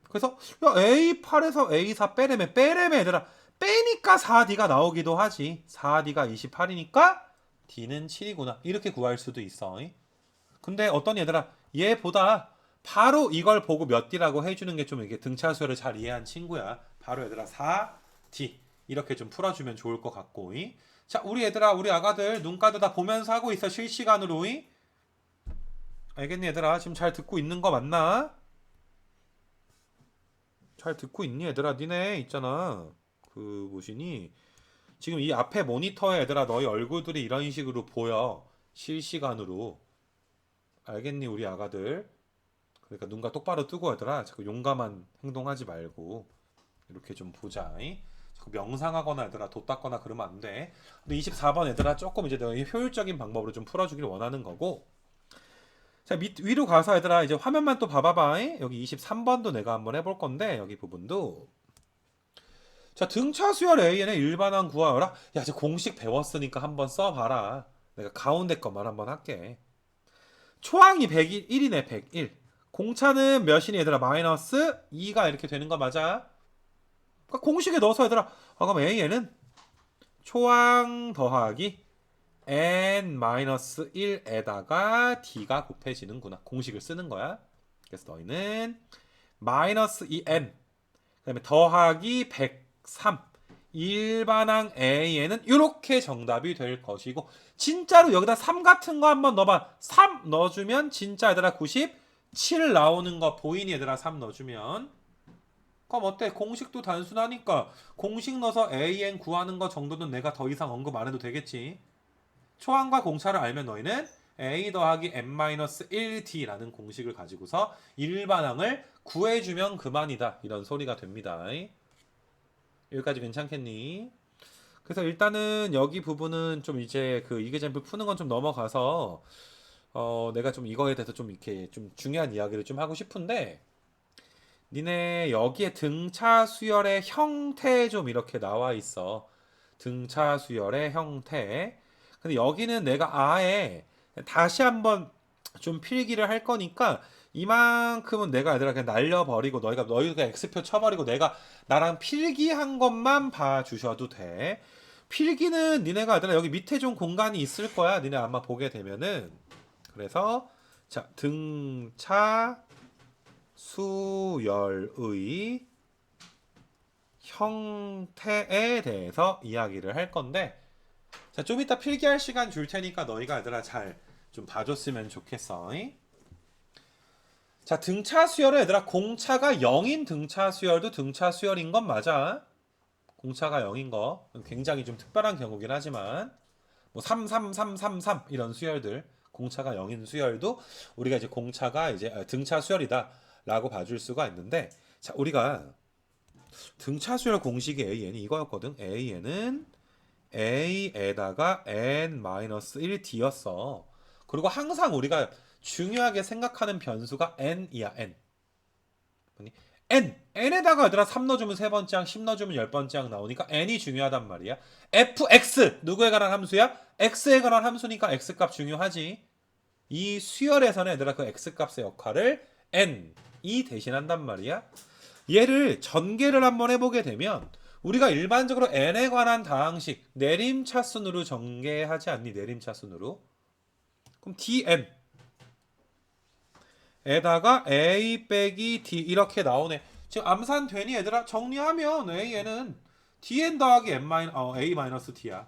그래서 A8에서 A4 빼래매 얘들아 빼니까 4D가 나오기도 하지. 4D가 28이니까 D는 7이구나. 이렇게 구할 수도 있어. 근데 어떤 얘들아 얘보다 바로 이걸 보고 몇 D라고 해주는 게 좀 이게 등차수열을 잘 이해한 친구야. 바로 얘들아 4D 이렇게 좀 풀어주면 좋을 것 같고. 자 우리 얘들아 우리 아가들 눈가도 다 보면서 하고 있어 실시간으로. 알겠니 얘들아? 지금 잘 듣고 있는 거 맞나? 잘 듣고 있니 얘들아? 니네 있잖아 그 뭐시니 지금 이 앞에 모니터에 얘들아 너희 얼굴들이 이런 식으로 보여 실시간으로. 알겠니 우리 아가들? 그러니까 눈가 똑바로 뜨고 얘들아 자꾸 용감한 행동하지 말고 이렇게 좀 보자. 자꾸 명상하거나 얘들아 돛 닦거나 그러면 안 돼. 근데 24번 얘들아 조금 이제 너희 효율적인 방법으로 좀 풀어주길 원하는 거고. 자 위로 가서 얘들아 이제 화면만 또 봐봐봐. 여기 23번도 내가 한번 해볼 건데 여기 부분도 자 등차 수열 An의 일반항 구하여라. 야 이제 공식 배웠으니까 한번 써봐라. 내가 가운데 것만 한번 할게. 초항이 101이네 101. 공차는 몇이니 얘들아? 마이너스 2가 이렇게 되는 거 맞아? 그러니까 공식에 넣어서 얘들아 그럼 An은 초항 더하기 n-1에다가 D가 곱해지는구나. 공식을 쓰는 거야. 그래서 너희는 마이너스 2n 그 다음에 더하기 103 일반항 A에는 이렇게 정답이 될 것이고 진짜로 여기다 3 같은 거 한번 넣어봐. 3 넣어주면 진짜 얘들아 97 나오는 거 보이니 얘들아 3 넣어주면. 그럼 어때? 공식도 단순하니까 공식 넣어서 AN 구하는 거 정도는 내가 더 이상 언급 안 해도 되겠지. 초항과 공차를 알면 너희는 A 더하기 n-1D라는 공식을 가지고서 일반항을 구해주면 그만이다. 이런 소리가 됩니다. 여기까지 괜찮겠니? 그래서 일단은 여기 부분은 좀 이제 그 이계점표 푸는 건 좀 넘어가서 내가 좀 이거에 대해서 좀 이렇게 좀 중요한 이야기를 좀 하고 싶은데 니네 여기에 등차 수열의 형태 좀 이렇게 나와 있어. 등차 수열의 형태. 근데 여기는 내가 아예 다시 한번 좀 필기를 할 거니까 이만큼은 내가 얘들아 그냥 날려버리고 너희가 X표 쳐버리고 내가 나랑 필기한 것만 봐주셔도 돼. 필기는 니네가 얘들아 여기 밑에 좀 공간이 있을 거야. 니네 아마 보게 되면은. 그래서 자 등차 수열의 형태에 대해서 이야기를 할 건데, 자, 좀 이따 필기할 시간 줄 테니까 너희가 얘들아 잘 좀 봐줬으면 좋겠어. 자, 등차 수열은 얘들아 공차가 0인 등차 수열도 등차 수열인 건 맞아. 공차가 0인 거 굉장히 좀 특별한 경우긴 하지만 뭐 3, 3, 3, 3, 3 이런 수열들 공차가 0인 수열도 우리가 이제 공차가 이제 등차 수열이다라고 봐줄 수가 있는데, 자, 우리가 등차 수열 공식이 AN이 이거였거든. AN은 A에다가 n-1D였어. 그리고 항상 우리가 중요하게 생각하는 변수가 n이야, n. n에다가 얘들아 3 넣어주면 3번째 항, 10 넣어주면 10번째 항 나오니까 n이 중요하단 말이야. fx 누구에 관한 함수야? x에 관한 함수니까 x값 중요하지. 이 수열에서는 얘들아 그 x값의 역할을 n이 대신한단 말이야. 얘를 전개를 한번 해보게 되면 우리가 일반적으로 n에 관한 다항식 내림차순으로 전개하지 않니? 내림차순으로. 그럼 dn 에다가 a 빼기 d 이렇게 나오네. 지금 암산 되니 얘들아? 정리하면 a는 dn 더하기 a 마이너스 d야.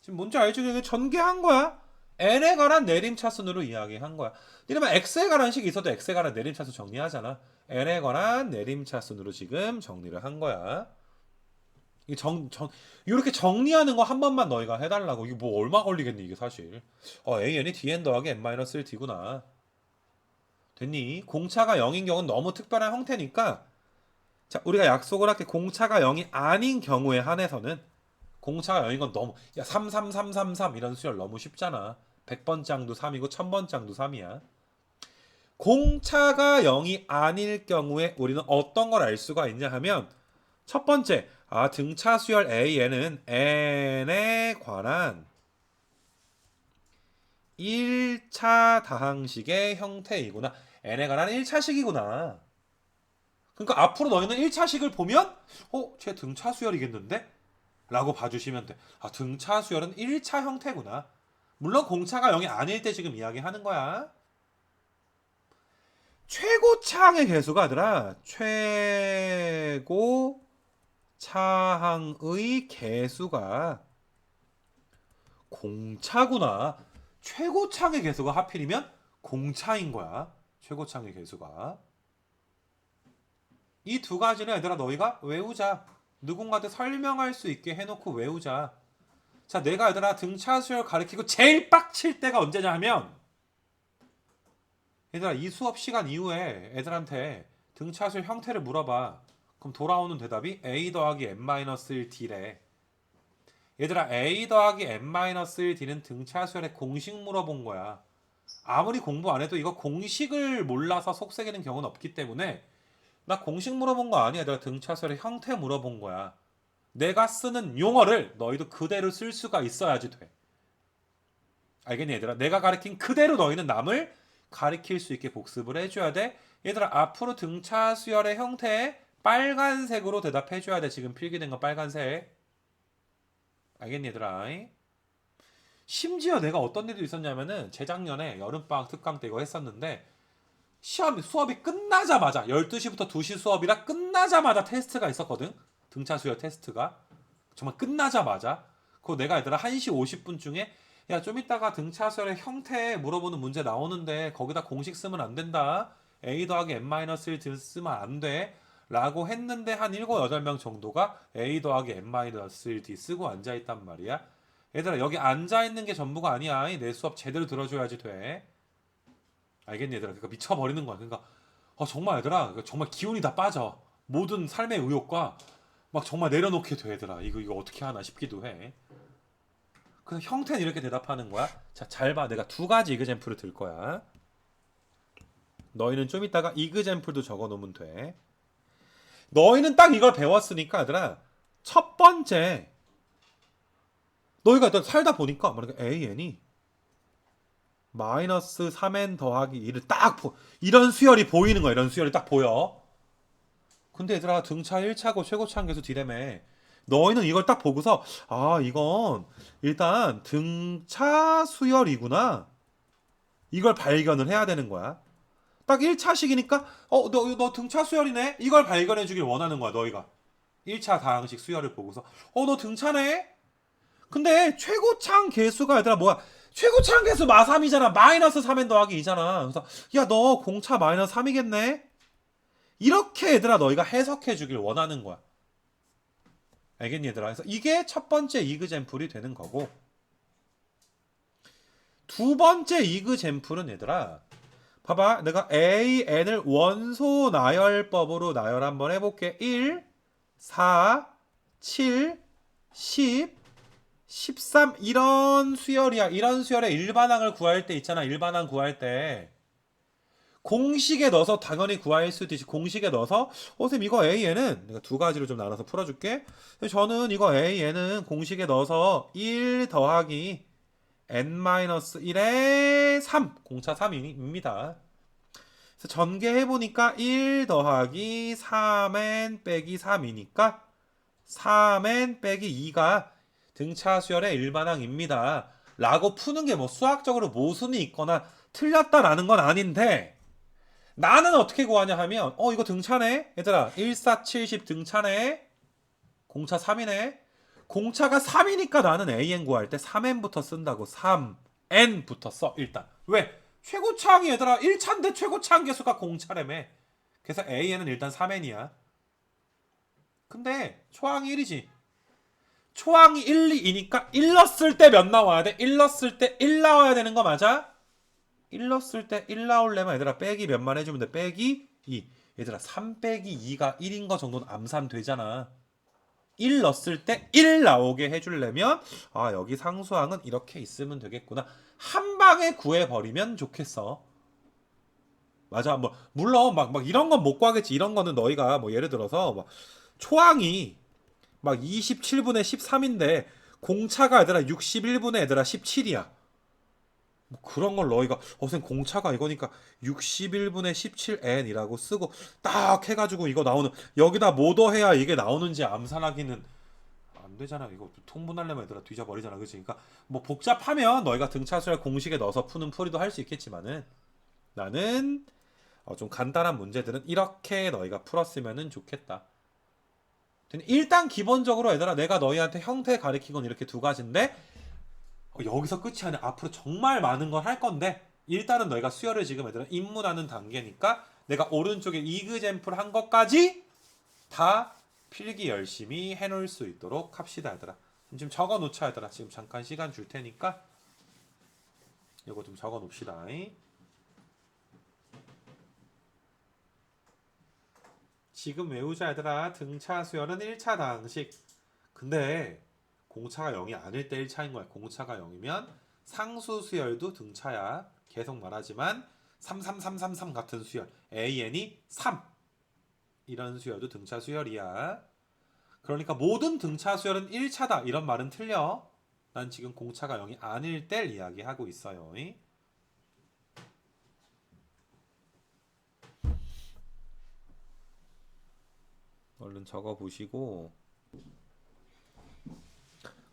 지금 뭔지 알죠? 이게 전개한 거야. n에 관한 내림차순으로 이야기한 거야. 이러면 x에 관한 식이 있어도 x에 관한 내림차순 정리하잖아. n에 관한 내림차순으로 지금 정리를 한 거야. 이렇게 정리하는 거 한 번만 너희가 해달라고. 이게 뭐 얼마 걸리겠니 이게 사실. an이 dn 더하기 n-1d구나. 됐니? 공차가 0인 경우는 너무 특별한 형태니까, 자, 우리가 약속을 할게. 공차가 0이 아닌 경우에 한해서는 공차가 0인 건 너무 3, 3, 3, 3, 3 이런 수열 너무 쉽잖아. 100번장도 3이고 1000번장도 3이야. 공차가 0이 아닐 경우에 우리는 어떤 걸 알 수가 있냐 하면, 첫 번째, 등차 수열 AN은 n에 관한 1차 다항식의 형태이구나. n에 관한 1차식이구나. 그러니까 앞으로 너희는 1차식을 보면 쟤 등차 수열이겠는데? 라고 봐주시면 돼. 등차 수열은 1차 형태구나. 물론 공차가 0이 아닐 때 지금 이야기하는 거야. 최고차항의 개수가 아니라 최고차항의 개수가 공차구나. 최고차항의 개수가 하필이면 공차인 거야. 최고차항의 개수가. 이 두 가지는 얘들아 너희가 외우자. 누군가한테 설명할 수 있게 해놓고 외우자. 자, 내가 얘들아 등차 수열 가르치고 제일 빡칠 때가 언제냐 하면, 얘들아 이 수업 시간 이후에 애들한테 등차 수열 형태를 물어봐. 그럼 돌아오는 대답이 a 더하기 n-1d래. 얘들아 a 더하기 n-1d는 등차 수열의 공식 물어본 거야. 아무리 공부 안 해도 이거 공식을 몰라서 속색이는 경우는 없기 때문에, 나 공식 물어본 거 아니야. 내가 등차 수열의 형태 물어본 거야. 내가 쓰는 용어를 너희도 그대로 쓸 수가 있어야지 돼. 알겠니 얘들아? 내가 가르친 그대로 너희는 남을 가르칠 수 있게 복습을 해줘야 돼. 얘들아 앞으로 등차 수열의 형태에 빨간색으로 대답해줘야 돼. 지금 필기된 거 빨간색. 알겠니 얘들아? 심지어 내가 어떤 일도 있었냐면은 재작년에 여름방학 특강 때 이거 했었는데, 수업이 끝나자마자 12시부터 2시 수업이라 끝나자마자 테스트가 있었거든. 등차 수열 테스트가 정말 끝나자마자. 그거 내가 얘들아 1시 50분 중에 야 좀 이따가 등차 수열의 형태 물어보는 문제 나오는데 거기다 공식 쓰면 안 된다. a 더하기 n-1 쓰면 안 돼. 라고 했는데 한 7, 8명 정도가 a 더하기 n-d 쓰고 앉아있단 말이야. 얘들아 여기 앉아있는 게 전부가 아니야. 내 수업 제대로 들어줘야지 돼. 알겠니 얘들아? 그러니까 미쳐버리는 거야. 그러니까 정말 얘들아 정말 기운이 다 빠져. 모든 삶의 의욕과 막 정말 내려놓게 돼 얘들아. 이거 어떻게 하나 싶기도 해. 그래서 형태는 이렇게 대답하는 거야. 자, 잘 봐. 내가 두 가지 이그젠플을 들 거야. 너희는 좀 이따가 이그젠플도 적어 놓으면 돼. 너희는 딱 이걸 배웠으니까 얘들아 첫 번째, 너희가 살다 보니까 만약에 AN이 마이너스 3n 더하기 1을 이런 수열이 보이는 거야. 이런 수열이 딱 보여. 근데 얘들아 등차 1차고 최고차항 계수 D라며. 너희는 이걸 딱 보고서 이건 일단 등차 수열이구나. 이걸 발견을 해야 되는 거야. 딱 1차식이니까 너 등차 수열이네? 이걸 발견해 주길 원하는 거야, 너희가. 1차 다항식 수열을 보고서 너 등차네? 근데 최고창 개수가 얘들아 뭐야? 최고창 개수 마3이잖아. 마이너스 3n 더하기 2잖아. 그래서 야 너 공차 마이너스 3이겠네? 이렇게 얘들아 너희가 해석해 주길 원하는 거야. 알겠니 얘들아? 그래서 이게 첫 번째 이그젠플이 되는 거고, 두 번째 이그젠플은 얘들아 봐봐, 내가 AN을 원소 나열법으로 나열 한번 해볼게. 1, 4, 7, 10, 13 이런 수열이야. 이런 수열의 일반항을 구할 때 있잖아. 일반항 구할 때 공식에 넣어서 당연히 구할 수도 있지. 공식에 넣어서 선생님 이거 AN은 내가 두 가지로 좀 나눠서 풀어줄게. 저는 이거 AN은 공식에 넣어서 1 더하기 n-1의 3 공차 3입니다. 그래서 전개해보니까 1 더하기 3n 빼기 3이니까 3n 빼기 2가 등차 수열의 일반항입니다. 라고 푸는 게 뭐 수학적으로 모순이 있거나 틀렸다라는 건 아닌데, 나는 어떻게 구하냐 하면 이거 등차네? 얘들아 1, 4, 70 등차네? 공차 3이네? 공차가 3이니까 나는 AN 구할 때 3N부터 쓴다고. 3N부터 써 일단. 왜? 최고차항이 얘들아 1차인데 최고차항 개수가 공차라며. 그래서 AN은 일단 3N이야. 근데 초항이 1이지. 초항이 1, 2이니까 1 넣었을 때 몇 나와야 돼? 1 넣었을 때 1 나와야 되는 거 맞아? 1 넣었을 때 1 나오려면 얘들아 빼기 몇만 해주면 돼. 빼기 2. 얘들아 3 빼기 2가 1인 거 정도는 암산되잖아. 1 넣었을 때 1 나오게 해주려면 여기 상수항은 이렇게 있으면 되겠구나. 한 방에 구해버리면 좋겠어. 맞아. 뭐 물론 막 이런 건 못 구하겠지. 이런 거는 너희가 뭐 예를 들어서 막 초항이 막 27분의 13인데 공차가 얘들아 61분의 얘들아 17이야. 뭐 그런 걸 너희가 선생님 공차가 이거니까 61분의 17n이라고 쓰고 딱 해가지고 이거 나오는, 여기다 뭐 더해야 이게 나오는지 암산하기는 안 되잖아. 이거 통분하려면 얘들아 뒤져버리잖아. 그치? 그러니까 뭐 복잡하면 너희가 등차수열 공식에 넣어서 푸는 풀이도 할 수 있겠지만은, 나는 좀 간단한 문제들은 이렇게 너희가 풀었으면 좋겠다. 일단 기본적으로 얘들아 내가 너희한테 형태 가리킨 건 이렇게 두 가지인데 여기서 끝이 아니야. 앞으로 정말 많은 걸 할 건데 일단은 너희가 수열을 지금 얘들아 입문하는 단계니까 내가 오른쪽에 이그젠플 한 것까지 다 필기 열심히 해놓을 수 있도록 합시다 얘들아. 좀 적어 놓자 얘들아. 지금 잠깐 시간 줄 테니까 이거 좀 적어 놓읍시다. 지금 외우자 얘들아. 등차 수열은 1차 다항식. 근데 공차가 0이 아닐 때 1차인 거야. 공차가 0이면 상수 수열도 등차야. 계속 말하지만 33333 같은 수열, AN이 3 이런 수열도 등차 수열이야. 그러니까 모든 등차 수열은 1차다 이런 말은 틀려. 난 지금 공차가 0이 아닐 때 이야기하고 있어요. 얼른 적어보시고.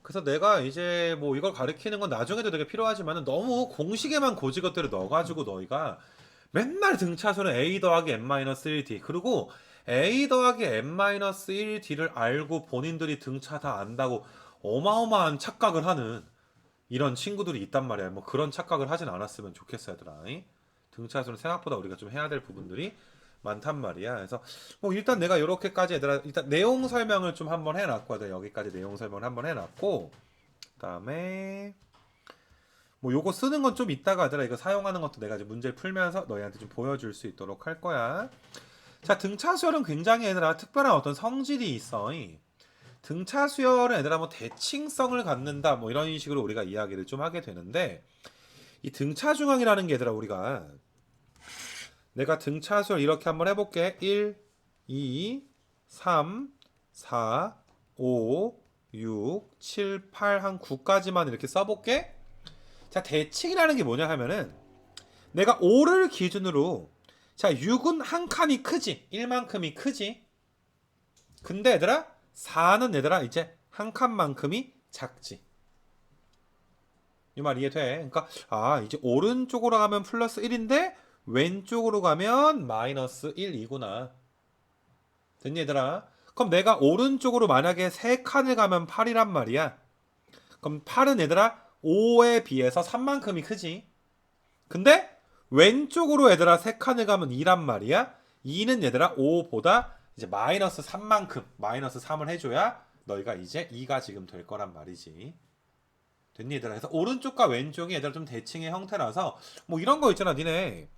그래서 내가 이제 뭐 이걸 가르치는 건 나중에도 되게 필요하지만 너무 공식에만 고지것대로 넣어가지고 너희가 맨날 등차수는 A 더하기 n-1d 그리고 A 더하기 n-1d를 알고 본인들이 등차 다 안다고 어마어마한 착각을 하는 이런 친구들이 있단 말이야. 뭐 그런 착각을 하진 않았으면 좋겠어 얘들아. 등차수는 생각보다 우리가 좀 해야 될 부분들이 많단 말이야. 그래서 뭐 일단 내가 이렇게까지 얘들아 일단 내용 설명을 좀 한번 해놨거든. 여기까지 내용 설명을 한번 해놨고, 그다음에 뭐 요거 쓰는 건 좀 이따가 얘들아 이거 사용하는 것도 내가 이제 문제를 풀면서 너희한테 좀 보여줄 수 있도록 할 거야. 자, 등차 수열은 굉장히 얘들아 특별한 어떤 성질이 있어. 등차 수열은 얘들아 뭐 대칭성을 갖는다 뭐 이런 식으로 우리가 이야기를 좀 하게 되는데, 이 등차 중앙이라는 게 얘들아 우리가 내가 등차 수열 이렇게 한번 해볼게. 1, 2, 3, 4, 5, 6, 7, 8, 한 9까지만 이렇게 써볼게. 자, 대칭이라는 게 뭐냐 하면은 내가 5를 기준으로, 자 6은 한 칸이 크지? 1만큼이 크지? 근데 얘들아 4는 얘들아 이제 한 칸만큼이 작지. 이 말 이해돼? 그러니까 이제 오른쪽으로 가면 플러스 1인데 왼쪽으로 가면 마이너스 1이구나. 됐니 얘들아? 그럼 내가 오른쪽으로 만약에 3칸을 가면 8이란 말이야. 그럼 8은 얘들아 5에 비해서 3만큼이 크지. 근데 왼쪽으로 얘들아 3칸을 가면 2란 말이야. 2는 얘들아 5보다 이제 마이너스 3만큼 마이너스 3을 해줘야 너희가 이제 2가 지금 될 거란 말이지. 됐니 얘들아? 그래서 오른쪽과 왼쪽이 얘들아 좀 대칭의 형태라서 뭐 이런 거 있잖아. 니네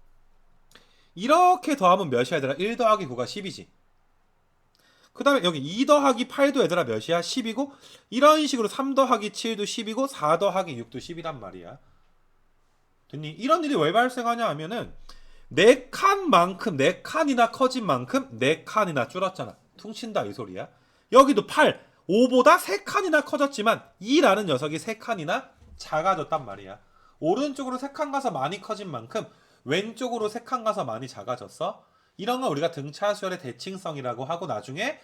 이렇게 더하면 몇이야 얘들아? 1 더하기 9가 10이지. 그 다음에 여기 2 더하기 8도 얘들아 몇이야? 10이고 이런 식으로 3 더하기 7도 10이고 4 더하기 6도 10이란 말이야. 됐니? 이런 일이 왜 발생하냐 하면은 4칸만큼 4칸이나 커진 만큼 4칸이나 줄었잖아. 퉁친다 이 소리야. 여기도 8, 5보다 3칸이나 커졌지만 2라는 녀석이 3칸이나 작아졌단 말이야. 오른쪽으로 3칸 가서 많이 커진 만큼 왼쪽으로 3칸 가서 많이 작아졌어. 이런 건 우리가 등차 수열의 대칭성이라고 하고 나중에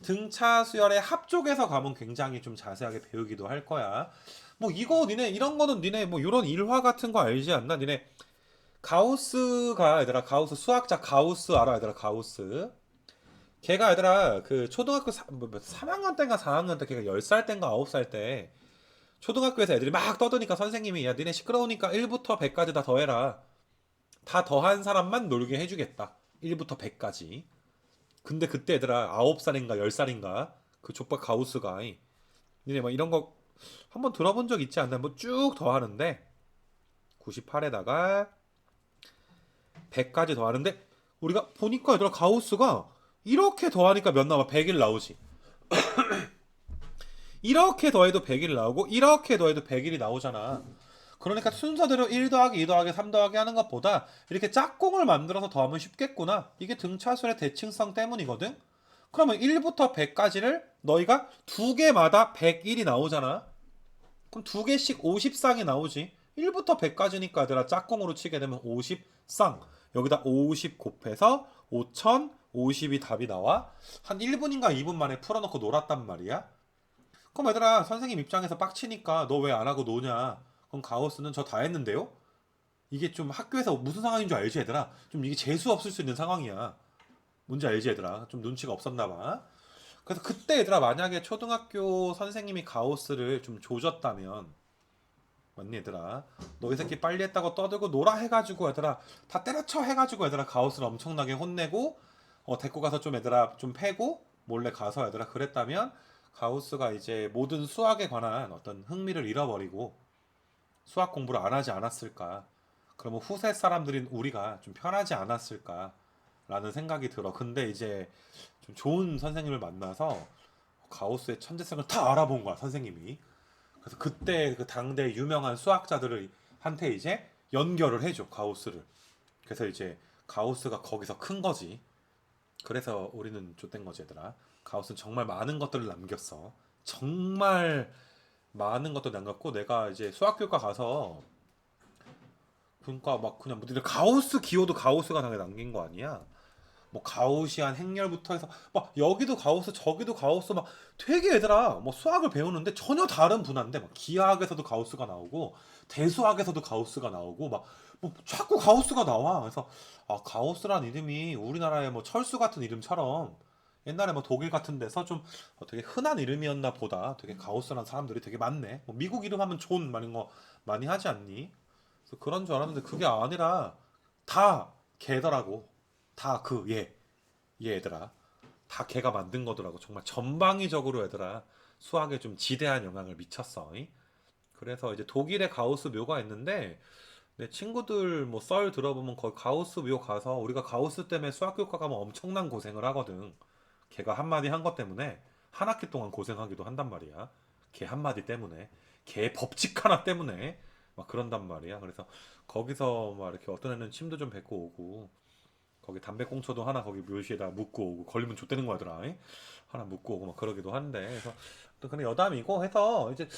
등차 수열의 합쪽에서 가면 굉장히 좀 자세하게 배우기도 할 거야. 뭐 이거 니네 이런 거는 니네 뭐 이런 일화 같은 거 알지 않나? 니네 가우스가 얘들아 가우스 수학자 가우스 알아 얘들아 가우스. 걔가 얘들아 그 초등학교 3학년 때인가 4학년 때 걔가 10살 때인가 9살 때 초등학교에서 애들이 막 떠드니까 선생님이 야 니네 시끄러우니까 1부터 100까지 다 더해라. 다 더한 사람만 놀게 해주겠다. 1부터 100까지. 근데 그때 얘들아 9살인가 10살인가 그 족박 가우스가 니네 막 이런 거 한번 들어본 적 있지 않나? 뭐 쭉 더하는데 98에다가 100까지 더하는데 우리가 보니까 얘들아 가우스가 이렇게 더하니까 몇 나와? 100일 나오지. 이렇게 더해도 100일 나오고 이렇게 더해도 100일이 나오잖아. 그러니까 순서대로 1 더하기 2 더하기 3 더하기 하는 것보다 이렇게 짝꿍을 만들어서 더하면 쉽겠구나. 이게 등차수의 대칭성 때문이거든. 그러면 1부터 100까지를 너희가 두 개마다 101이 나오잖아. 그럼 두 개씩 50쌍이 나오지. 1부터 100까지니까 얘들아 짝꿍으로 치게 되면 50쌍. 여기다 50 곱해서 5050이 답이 나와. 한 1분인가 2분 만에 풀어놓고 놀았단 말이야. 그럼 얘들아 선생님 입장에서 빡치니까 너 왜 안 하고 노냐. 그럼 가우스는 저 다 했는데요? 이게 좀 학교에서 무슨 상황인 줄 알지 얘들아? 좀 이게 재수 없을 수 있는 상황이야. 뭔지 알지 얘들아? 좀 눈치가 없었나 봐. 그래서 그때 얘들아 만약에 초등학교 선생님이 가우스를 좀 조졌다면 맞니 얘들아? 너 이 새끼 빨리 했다고 떠들고 놀아 해가지고 얘들아 다 때려쳐 해가지고 얘들아 가우스를 엄청나게 혼내고 데리고 가서 좀 얘들아 좀 패고 몰래 가서 얘들아 그랬다면 가우스가 이제 모든 수학에 관한 어떤 흥미를 잃어버리고 수학 공부를 안 하지 않았을까? 그러면 후세 사람들인 우리가 좀 편하지 않았을까? 라는 생각이 들어. 근데 이제 좀 좋은 선생님을 만나서 가우스의 천재성을 다 알아본 거야, 선생님이. 그래서 그때 그 당대 유명한 수학자들을 한테 이제 연결을 해줘, 가우스를. 그래서 이제 가우스가 거기서 큰 거지. 그래서 우리는 좆된 거지, 얘들아. 가우스는 정말 많은 것들을 남겼어. 정말 많은 것도 남겼고 내가 이제 수학교과 가서 그러니까 막 그냥 뭐 니들 가우스 기호도 가우스가 당연히 남긴 거 아니야? 뭐 가우시안 행렬부터 해서 막 여기도 가우스 저기도 가우스 막 되게 얘들아 뭐 수학을 배우는데 전혀 다른 분야인데 막 기하학에서도 가우스가 나오고 대수학에서도 가우스가 나오고 막 뭐 자꾸 가우스가 나와. 그래서 아 가우스란 이름이 우리나라의 뭐 철수 같은 이름처럼 옛날에 뭐 독일 같은 데서 좀 되게 흔한 이름이었나 보다. 되게 가우스란 사람들이 되게 많네. 뭐 미국 이름 하면 존 말인 거 많이 하지 않니? 그래서 그런 줄 알았는데 그게 아니라 다 걔더라고. 다 그 얘들아. 다 걔가 만든 거더라고. 정말 전방위적으로 얘들아 수학에 좀 지대한 영향을 미쳤어. 그래서 이제 독일에 가우스 묘가 있는데 내 친구들 뭐 썰 들어보면 거기 가우스 묘 가서 우리가 가우스 때문에 수학교과 가면 엄청난 고생을 하거든. 걔가 한마디 한 것 때문에 한 학기 동안 고생하기도 한단 말이야. 걔 한마디 때문에. 걔 법칙 하나 때문에 막 그런단 말이야. 그래서 거기서 막 이렇게 어떤 애는 침도 좀 뱉고 오고 거기 담배꽁초도 하나 거기 묘시에다 묻고 오고 걸리면 좆되는 거더라. 하나 묻고 오고 막 그러기도 한데 그래서 또 그런 여담이고 해서 이제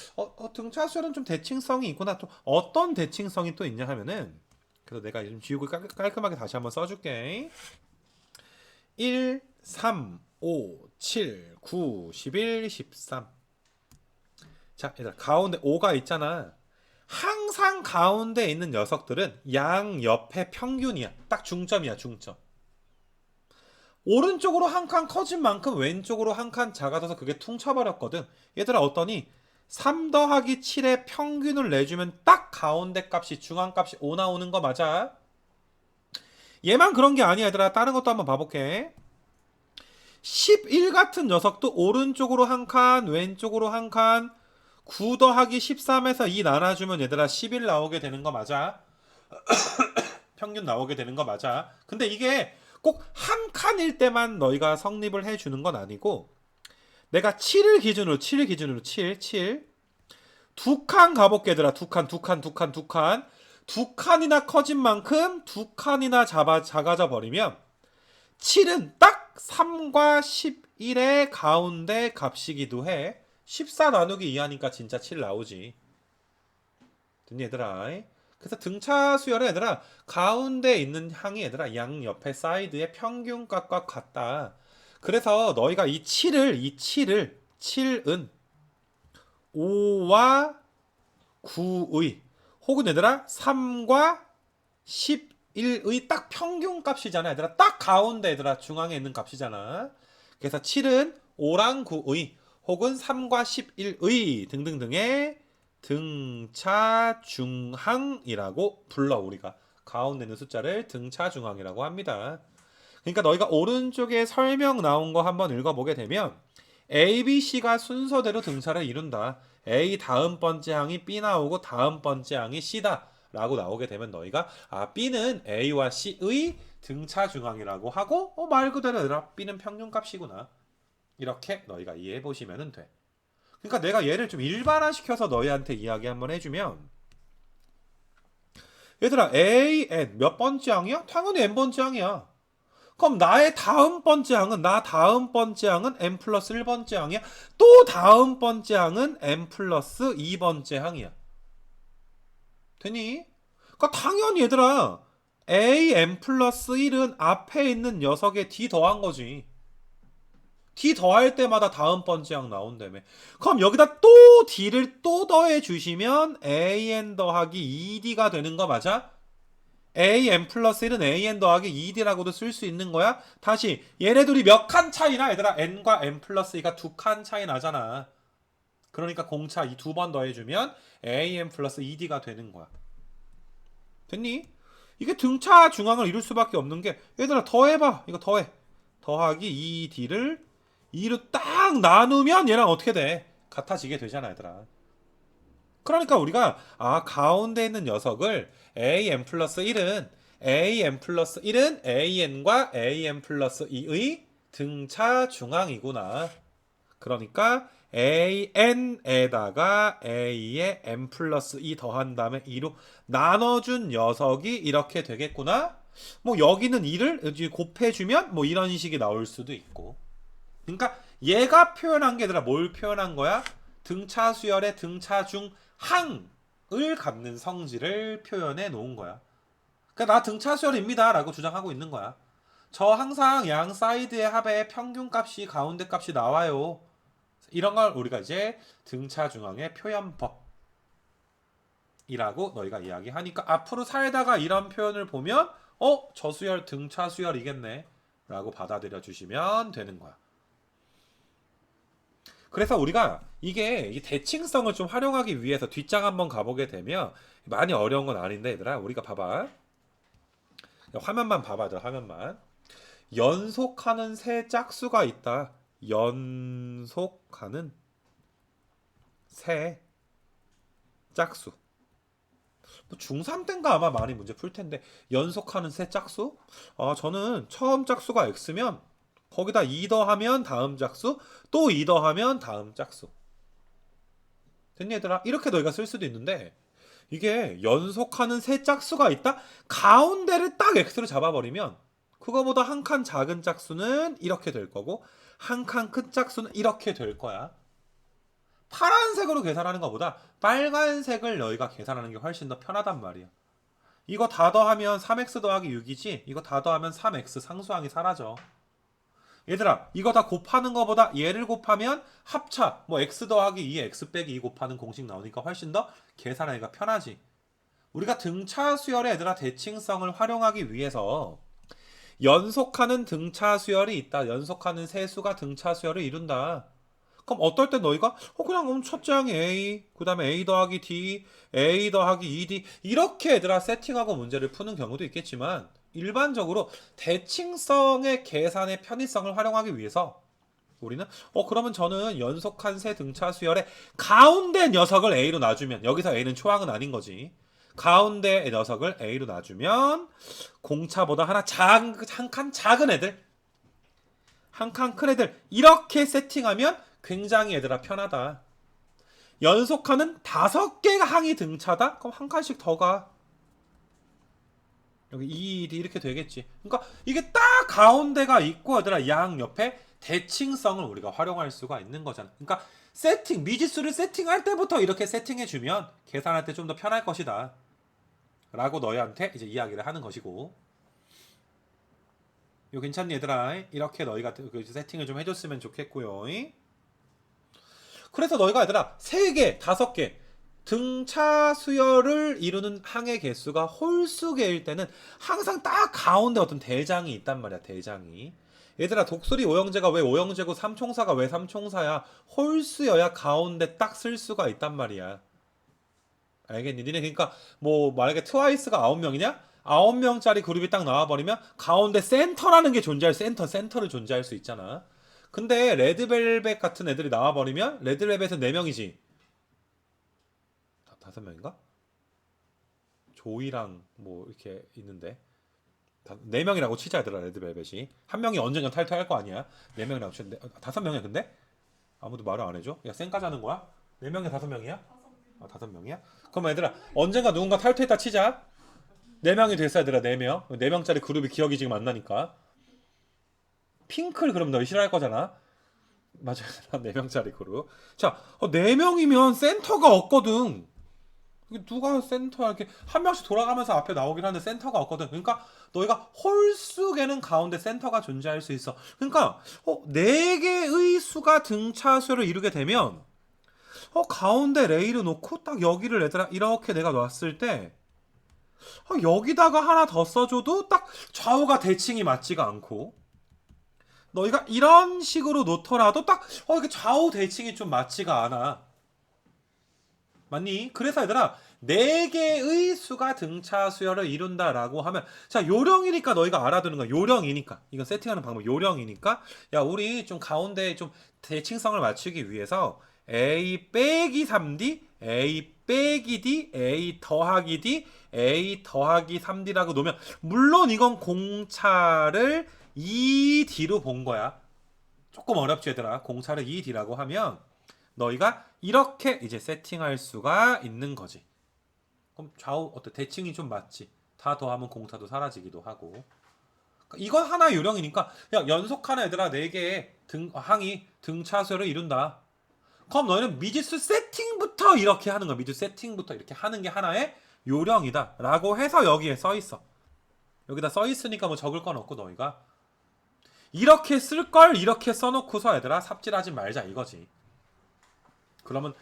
등차수열은 좀 대칭성이 있구나. 또 어떤 대칭성이 또 있냐 하면은 그래서 내가 좀 지우고 깔끔하게 다시 한번 써줄게. 1, 3, 5, 7, 9, 11, 13. 자, 얘들아 가운데 5가 있잖아. 항상 가운데 있는 녀석들은 양 옆의 평균이야. 딱 중점이야, 중점. 오른쪽으로 한 칸 커진 만큼 왼쪽으로 한 칸 작아져서 그게 퉁쳐버렸거든. 얘들아 어떠니? 3 더하기 7의 평균을 내주면 딱 가운데 값이 중앙값이 5 나오는 거 맞아? 얘만 그런 게 아니야 얘들아. 다른 것도 한번 봐볼게. 11 같은 녀석도 오른쪽으로 한 칸, 왼쪽으로 한 칸, 9 더하기 13에서 2 나눠주면 얘들아 11 나오게 되는 거 맞아? 평균 나오게 되는 거 맞아? 근데 이게 꼭 한 칸일 때만 너희가 성립을 해주는 건 아니고 내가 7을 기준으로 7 두 칸 가볼게 얘들아. 두 칸이나 커진 만큼 두 칸이나 작아져 버리면 7은 딱 3과 11의 가운데 값이기도 해. 14 나누기 2 하니까 진짜 7 나오지. 됐니 얘들아? 그래서 등차 수열은 얘들아 가운데 있는 항이 얘들아 양 옆에 사이드의 평균값과 같다. 그래서 너희가 이 7은 5와 9의 혹은 얘들아 3과 11의 딱 평균값이잖아 얘들아. 딱 가운데 얘들아 중앙에 있는 값이잖아. 그래서 7은 5랑 9의 혹은 3과 11의 등등등의 등차 중항이라고 불러. 우리가 가운데 있는 숫자를 등차 중항이라고 합니다. 그러니까 너희가 오른쪽에 설명 나온 거 한번 읽어보게 되면 A, B, C가 순서대로 등차를 이룬다. A 다음 번째 항이 B 나오고 다음 번째 항이 C다 라고 나오게 되면 너희가 B는 A와 C의 등차 중항이라고 하고 말 그대로 얘들아 B는 평균값이구나. 이렇게 너희가 이해해 보시면 돼. 그러니까 내가 얘를 좀 일반화시켜서 너희한테 이야기 한번 해주면 얘들아 A, N 몇 번째 항이야? 당연히 N번째 항이야. 그럼 나의 다음 번째 항은 N 플러스 1번째 항이야. 또 다음 번째 항은 N 플러스 2번째 항이야. 되니? 그러니까 당연히 얘들아 A, N 플러스 1은 앞에 있는 녀석에 D 더한 거지. D 더할 때마다 다음 번째 항 나온다며. 그럼 여기다 또 D를 또 더해 주시면 AN 더하기 2D가 되는 거 맞아? AN 플러스 1은 AN 더하기 2D라고도 쓸 수 있는 거야? 다시 얘네들이 몇 칸 차이나 얘들아 N과 N 플러스 2가 두 칸 차이 나잖아. 그러니까 공차 이 두 번 더해주면 AN 플러스 2D가 되는 거야. 됐니? 이게 등차 중앙을 이룰 수밖에 없는 게 얘들아 더해봐. 이거 더하기 2D를 2로 딱 나누면 얘랑 어떻게 돼? 같아지게 되잖아 얘들아. 그러니까 우리가 가운데 있는 녀석을 AN 플러스 1은 AN과 AN 플러스 2의 등차 중앙이구나. 그러니까 AN에다가 A의 N 플러스 2 더한 다음에 2로 나눠준 녀석이 이렇게 되겠구나. 뭐 여기는 2를 곱해주면 뭐 이런 식이 나올 수도 있고. 그러니까 얘가 표현한 게 얘들아 뭘 표현한 거야? 등차 수열의 등차 중항을 갖는 성질을 표현해 놓은 거야. 그러니까 나 등차 수열입니다 라고 주장하고 있는 거야. 저 항상 양 사이드의 합의 평균값이 가운데 값이 나와요. 이런 걸 우리가 이제 등차 중앙의 표현법이라고 너희가 이야기하니까 앞으로 살다가 이런 표현을 보면 저 수열 등차 수열이겠네 라고 받아들여 주시면 되는 거야. 그래서 우리가 이게 이 대칭성을 좀 활용하기 위해서 뒷장 한번 가보게 되면 많이 어려운 건 아닌데 얘들아 우리가 봐봐. 화면만 봐봐. 화면만. 연속하는 세 짝수가 있다. 연속하는 세 짝수. 뭐 중3 땐가 아마 많이 문제 풀 텐데 연속하는 세 짝수? 저는 처음 짝수가 x면 거기다 2 더하면 다음 짝수, 또 2 더하면 다음 짝수. 됐니 얘들아? 이렇게 너희가 쓸 수도 있는데 이게 연속하는 세 짝수가 있다? 가운데를 딱 x로 잡아버리면 그거보다 한 칸 작은 짝수는 이렇게 될 거고 한 칸 큰 짝수는 이렇게 될 거야. 파란색으로 계산하는 것보다 빨간색을 너희가 계산하는 게 훨씬 더 편하단 말이야. 이거 다 더하면 3x 더하기 6이지 이거 다 더하면 3x 상수항이 사라져. 얘들아 이거 다 곱하는 거보다 얘를 곱하면 합차 뭐 x 더하기 2 x 빼기 2 곱하는 공식 나오니까 훨씬 더 계산하기가 편하지. 우리가 등차 수열의 얘들아 대칭성을 활용하기 위해서 연속하는 등차 수열이 있다. 연속하는 세수가 등차 수열을 이룬다. 그럼 어떨 때 너희가 그냥 첫째 항이 A 그 다음에 A 더하기 D A 더하기 2D 이렇게 얘들아 세팅하고 문제를 푸는 경우도 있겠지만 일반적으로 대칭성의 계산의 편의성을 활용하기 위해서 우리는 그러면 저는 연속한 세 등차 수열의 가운데 녀석을 A로 놔주면 여기서 A는 초항은 아닌 거지. 가운데 녀석을 A로 놔주면 공차보다 한 칸 작은 애들 한 칸 큰 애들 이렇게 세팅하면 굉장히 얘들아 편하다. 연속하는 5개가 항이 등차다? 그럼 한 칸씩 더 가. 여기 2D 이렇게 되겠지. 그러니까 이게 딱 가운데가 있고 얘들아 양 옆에 대칭성을 우리가 활용할 수가 있는 거잖아. 그러니까 미지수를 세팅할 때부터 이렇게 세팅해주면 계산할 때 좀 더 편할 것이다. 라고 너희한테 이제 이야기를 하는 것이고. 이거 괜찮니 얘들아? 이렇게 너희가 세팅을 좀 해줬으면 좋겠고요. 그래서 너희가 얘들아 3개, 5개 등차 수열을 이루는 항의 개수가 홀수개일 때는 항상 딱 가운데 어떤 대장이 있단 말이야. 대장이. 얘들아 독수리 오형제가 왜 오형제고 삼총사가 왜 삼총사야? 홀수여야 가운데 딱 쓸 수가 있단 말이야. 알겠니? 니네 그러니까 뭐 만약에 트와이스가 9명이냐? 9명짜리 그룹이 딱 나와버리면 가운데 센터라는 게 센터를 존재할 수 있잖아. 근데 레드벨벳 같은 애들이 나와버리면 레드벨벳은 4명이지. 5명인가? 조이랑 뭐 이렇게 있는데 4명이라고 치자 얘들아. 레드벨벳이 한 명이 언젠가 탈퇴할 거 아니야. 4명이라고 치는데 5명이야 근데? 아무도 말을 안 해줘? 야 쌩까자는 거야? 4명이야 5명이야? 5명이야? 그럼 얘들아 언젠가 누군가 탈퇴했다 치자. 4명이 됐어 얘들아. 4명 4명짜리 그룹이 기억이 지금 안 나니까 핑클 그럼 너희 싫어할 거잖아. 맞아. 4명짜리 그룹. 자 4명이면 센터가 없거든. 누가 센터야? 이렇게 한 명씩 돌아가면서 앞에 나오긴 하는데 센터가 없거든. 그러니까 너희가 홀수개는 가운데 센터가 존재할 수 있어. 그러니까 4개의 수가 등차수를 이루게 되면 가운데 레일을 놓고 딱 여기를 얘들아 이렇게 내가 놨을 때 여기다가 하나 더 써줘도 딱 좌우가 대칭이 맞지가 않고 너희가 이런 식으로 놓더라도 딱 이게 좌우 대칭이 좀 맞지가 않아. 맞니? 그래서 얘들아 4개의 수가 등차 수열을 이룬다라고 하면 자 요령이니까 너희가 알아두는 거야. 요령이니까 이건 세팅하는 방법 요령이니까 야 우리 좀 가운데 좀 대칭성을 맞추기 위해서 A 빼기 3D A 빼기 D A 더하기 D A 더하기 3D라고 놓으면 물론 이건 공차를 2D로 본 거야. 조금 어렵지 얘들아. 공차를 2D라고 하면 너희가 이렇게 이제 세팅할 수가 있는 거지. 그럼 좌우 어때? 대칭이 좀 맞지. 다 더하면 공차도 사라지기도 하고. 이건 하나의 요령이니까 야 연속하는 얘들아 4개의 항이 등차수를 이룬다. 그럼 너희는 미지수 세팅부터 이렇게 하는 거야. 미지수 세팅부터 이렇게 하는 게 하나의 요령이다 라고 해서 여기에 써있어. 여기다 써있으니까 뭐 적을 건 없고 너희가 이렇게 쓸 걸 이렇게 써놓고서 얘들아 삽질하지 말자 이거지. 그러면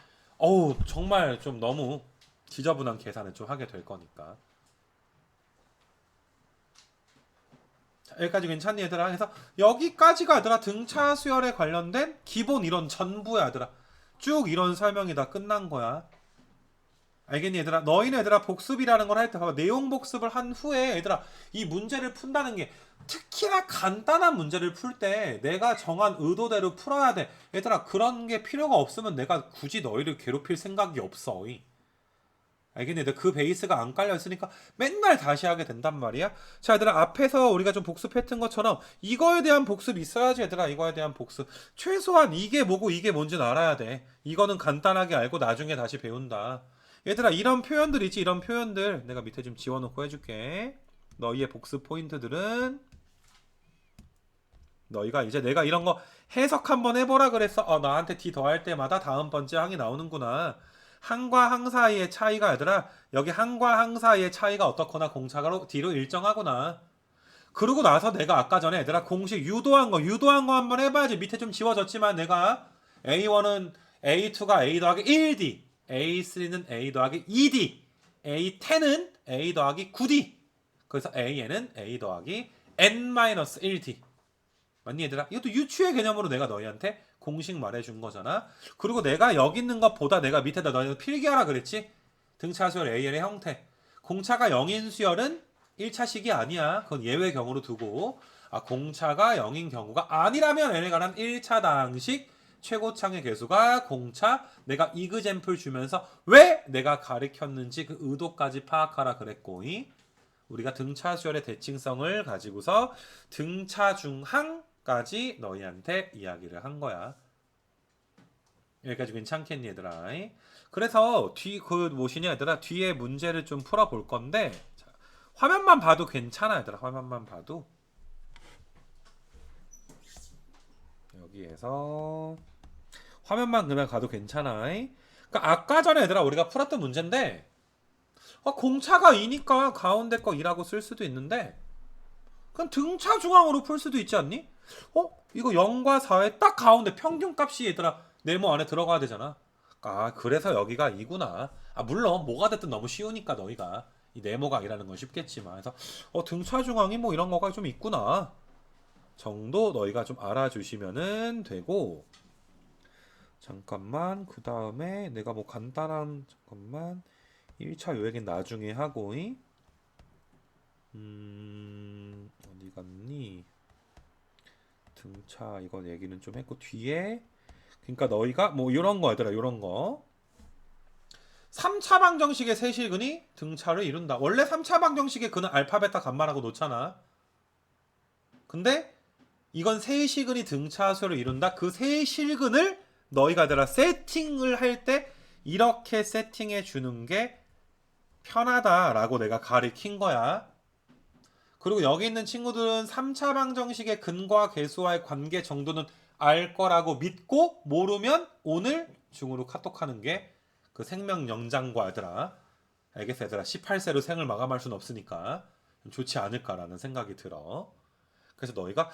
정말 좀 너무 지저분한 계산을 좀 하게 될 거니까. 자, 여기까지 괜찮니 얘들아? 그래서 여기까지가 얘들아 등차 수열에 관련된 기본 이론 전부야 얘들아. 쭉 이런 설명이 다 끝난 거야. 알겠니 얘들아? 너희는 얘들아 복습이라는 걸 할 때 봐봐. 내용 복습을 한 후에 얘들아 이 문제를 푼다는 게 특히나 간단한 문제를 풀 때 내가 정한 의도대로 풀어야 돼. 얘들아 그런 게 필요가 없으면 내가 굳이 너희를 괴롭힐 생각이 없어. 알겠니? 얘들아 그 베이스가 안 깔려 있으니까 맨날 다시 하게 된단 말이야. 자 얘들아 앞에서 우리가 좀 복습했던 것처럼 이거에 대한 복습이 있어야지 얘들아. 이거에 대한 복습 최소한 이게 뭐고 이게 뭔지는 알아야 돼. 이거는 간단하게 알고 나중에 다시 배운다. 얘들아 이런 표현들 있지. 이런 표현들 내가 밑에 좀 지워놓고 해줄게. 너희의 복습 포인트들은 너희가 이제 내가 이런 거 해석 한번 해보라 그랬어. 나한테 D 더할 때마다 다음 번째 항이 나오는구나. 항과 항 사이의 차이가 얘들아 여기 항과 항 사이의 차이가 어떻거나 공차로 D로 일정하구나. 그러고 나서 내가 아까 전에 얘들아 공식 유도한 거 한번 해봐야지. 밑에 좀 지워졌지만 내가 A1은 A2가 A 더하기 1D, A3는 A 더하기 2D, A10은 A 더하기 9D. 그래서 AN은 A 더하기 N-1D. 맞니 얘들아? 이것도 유추의 개념으로 내가 너희한테 공식 말해준 거잖아. 그리고 내가 여기 있는 것보다 내가 밑에다 너희는 필기하라 그랬지? 등차 수열 AN의 형태. 공차가 0인 수열은 1차식이 아니야. 그건 예외 경우로 두고, 공차가 0인 경우가 아니라면 n에 관한 1차 당식 최고창의 개수가 공차. 내가 이그젬플 주면서 왜 내가 가리켰는지 그 의도까지 파악하라 그랬고, 우리가 등차 수열의 대칭성을 가지고서 등차 중항까지 너희한테 이야기를 한 거야. 여기까지 괜찮겠니 얘들아? 그래서 무엇이냐 얘들아, 뒤에 문제를 좀 풀어볼 건데, 자, 화면만 봐도 괜찮아 얘들아. 화면만 봐도 여기에서 화면만 그냥 가도 괜찮아. 그러니까 아까 전에 얘들아 우리가 풀었던 문제인데, 공차가 2니까 가운데 거 2라고 쓸 수도 있는데, 그냥 등차 중앙으로 풀 수도 있지 않니? 이거 0과 4의 딱 가운데 평균값이 얘들아 네모 안에 들어가야 되잖아. 그래서 여기가 2구나. 물론 뭐가 됐든 너무 쉬우니까 너희가 이 네모가 아니라는 건 쉽겠지만, 그래서 등차 중앙이 뭐 이런 거가 좀 있구나 정도 너희가 좀 알아주시면은 되고. 잠깐만, 그 다음에 내가 뭐 간단한, 잠깐만, 1차 요약은 나중에 하고, 어디 갔니? 등차 이건 얘기는 좀 했고, 뒤에 그러니까 너희가 뭐 이런 거 얘들아, 이런 거 3차 방정식의 세실근이 등차를 이룬다. 원래 3차 방정식의 근은 알파 베타 감마라고 놓잖아. 근데 이건 세실근이 등차수를 이룬다. 그 세실근을 너희가 얘들아 세팅을 할 때 이렇게 세팅해 주는 게 편하다라고 내가 가리킨 거야. 그리고 여기 있는 친구들은 3차 방정식의 근과 계수와의 관계 정도는 알 거라고 믿고, 모르면 오늘 중으로 카톡하는 게 그 생명 연장과 얘들아. 알겠어 얘들아, 18세로 생을 마감할 수는 없으니까 좋지 않을까라는 생각이 들어. 그래서 너희가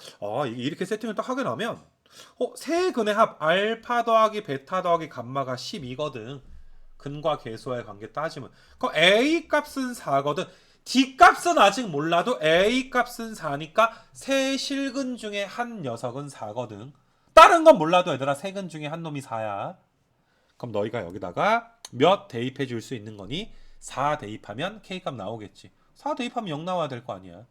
이렇게 세팅을 딱 하게 나면 세 근의 합 알파 더하기 베타 더하기 감마가 12거든. 근과 계수와의 관계 따지면 그럼 A 값은 4거든. D 값은 아직 몰라도 A 값은 4니까 세 실근 중에 한 녀석은 4거든. 다른 건 몰라도 얘들아 세 근 중에 한 놈이 4야. 그럼 너희가 여기다가 몇 대입해 줄 수 있는 거니? 4 대입하면 K값 나오겠지. 4 대입하면 0 나와야 될 거 아니야.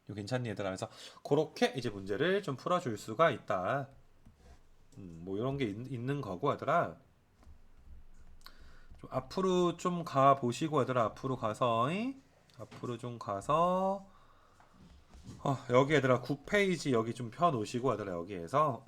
이거 괜찮니 얘들아? 그래서 그렇게 이제 문제를 좀 풀어줄 수가 있다. 뭐 이런 게 있는 거고 얘들아. 좀 앞으로 좀 가 보시고 얘들아, 앞으로 좀 가서 여기 얘들아 9페이지 여기 좀 펴 놓으시고 얘들아, 여기에서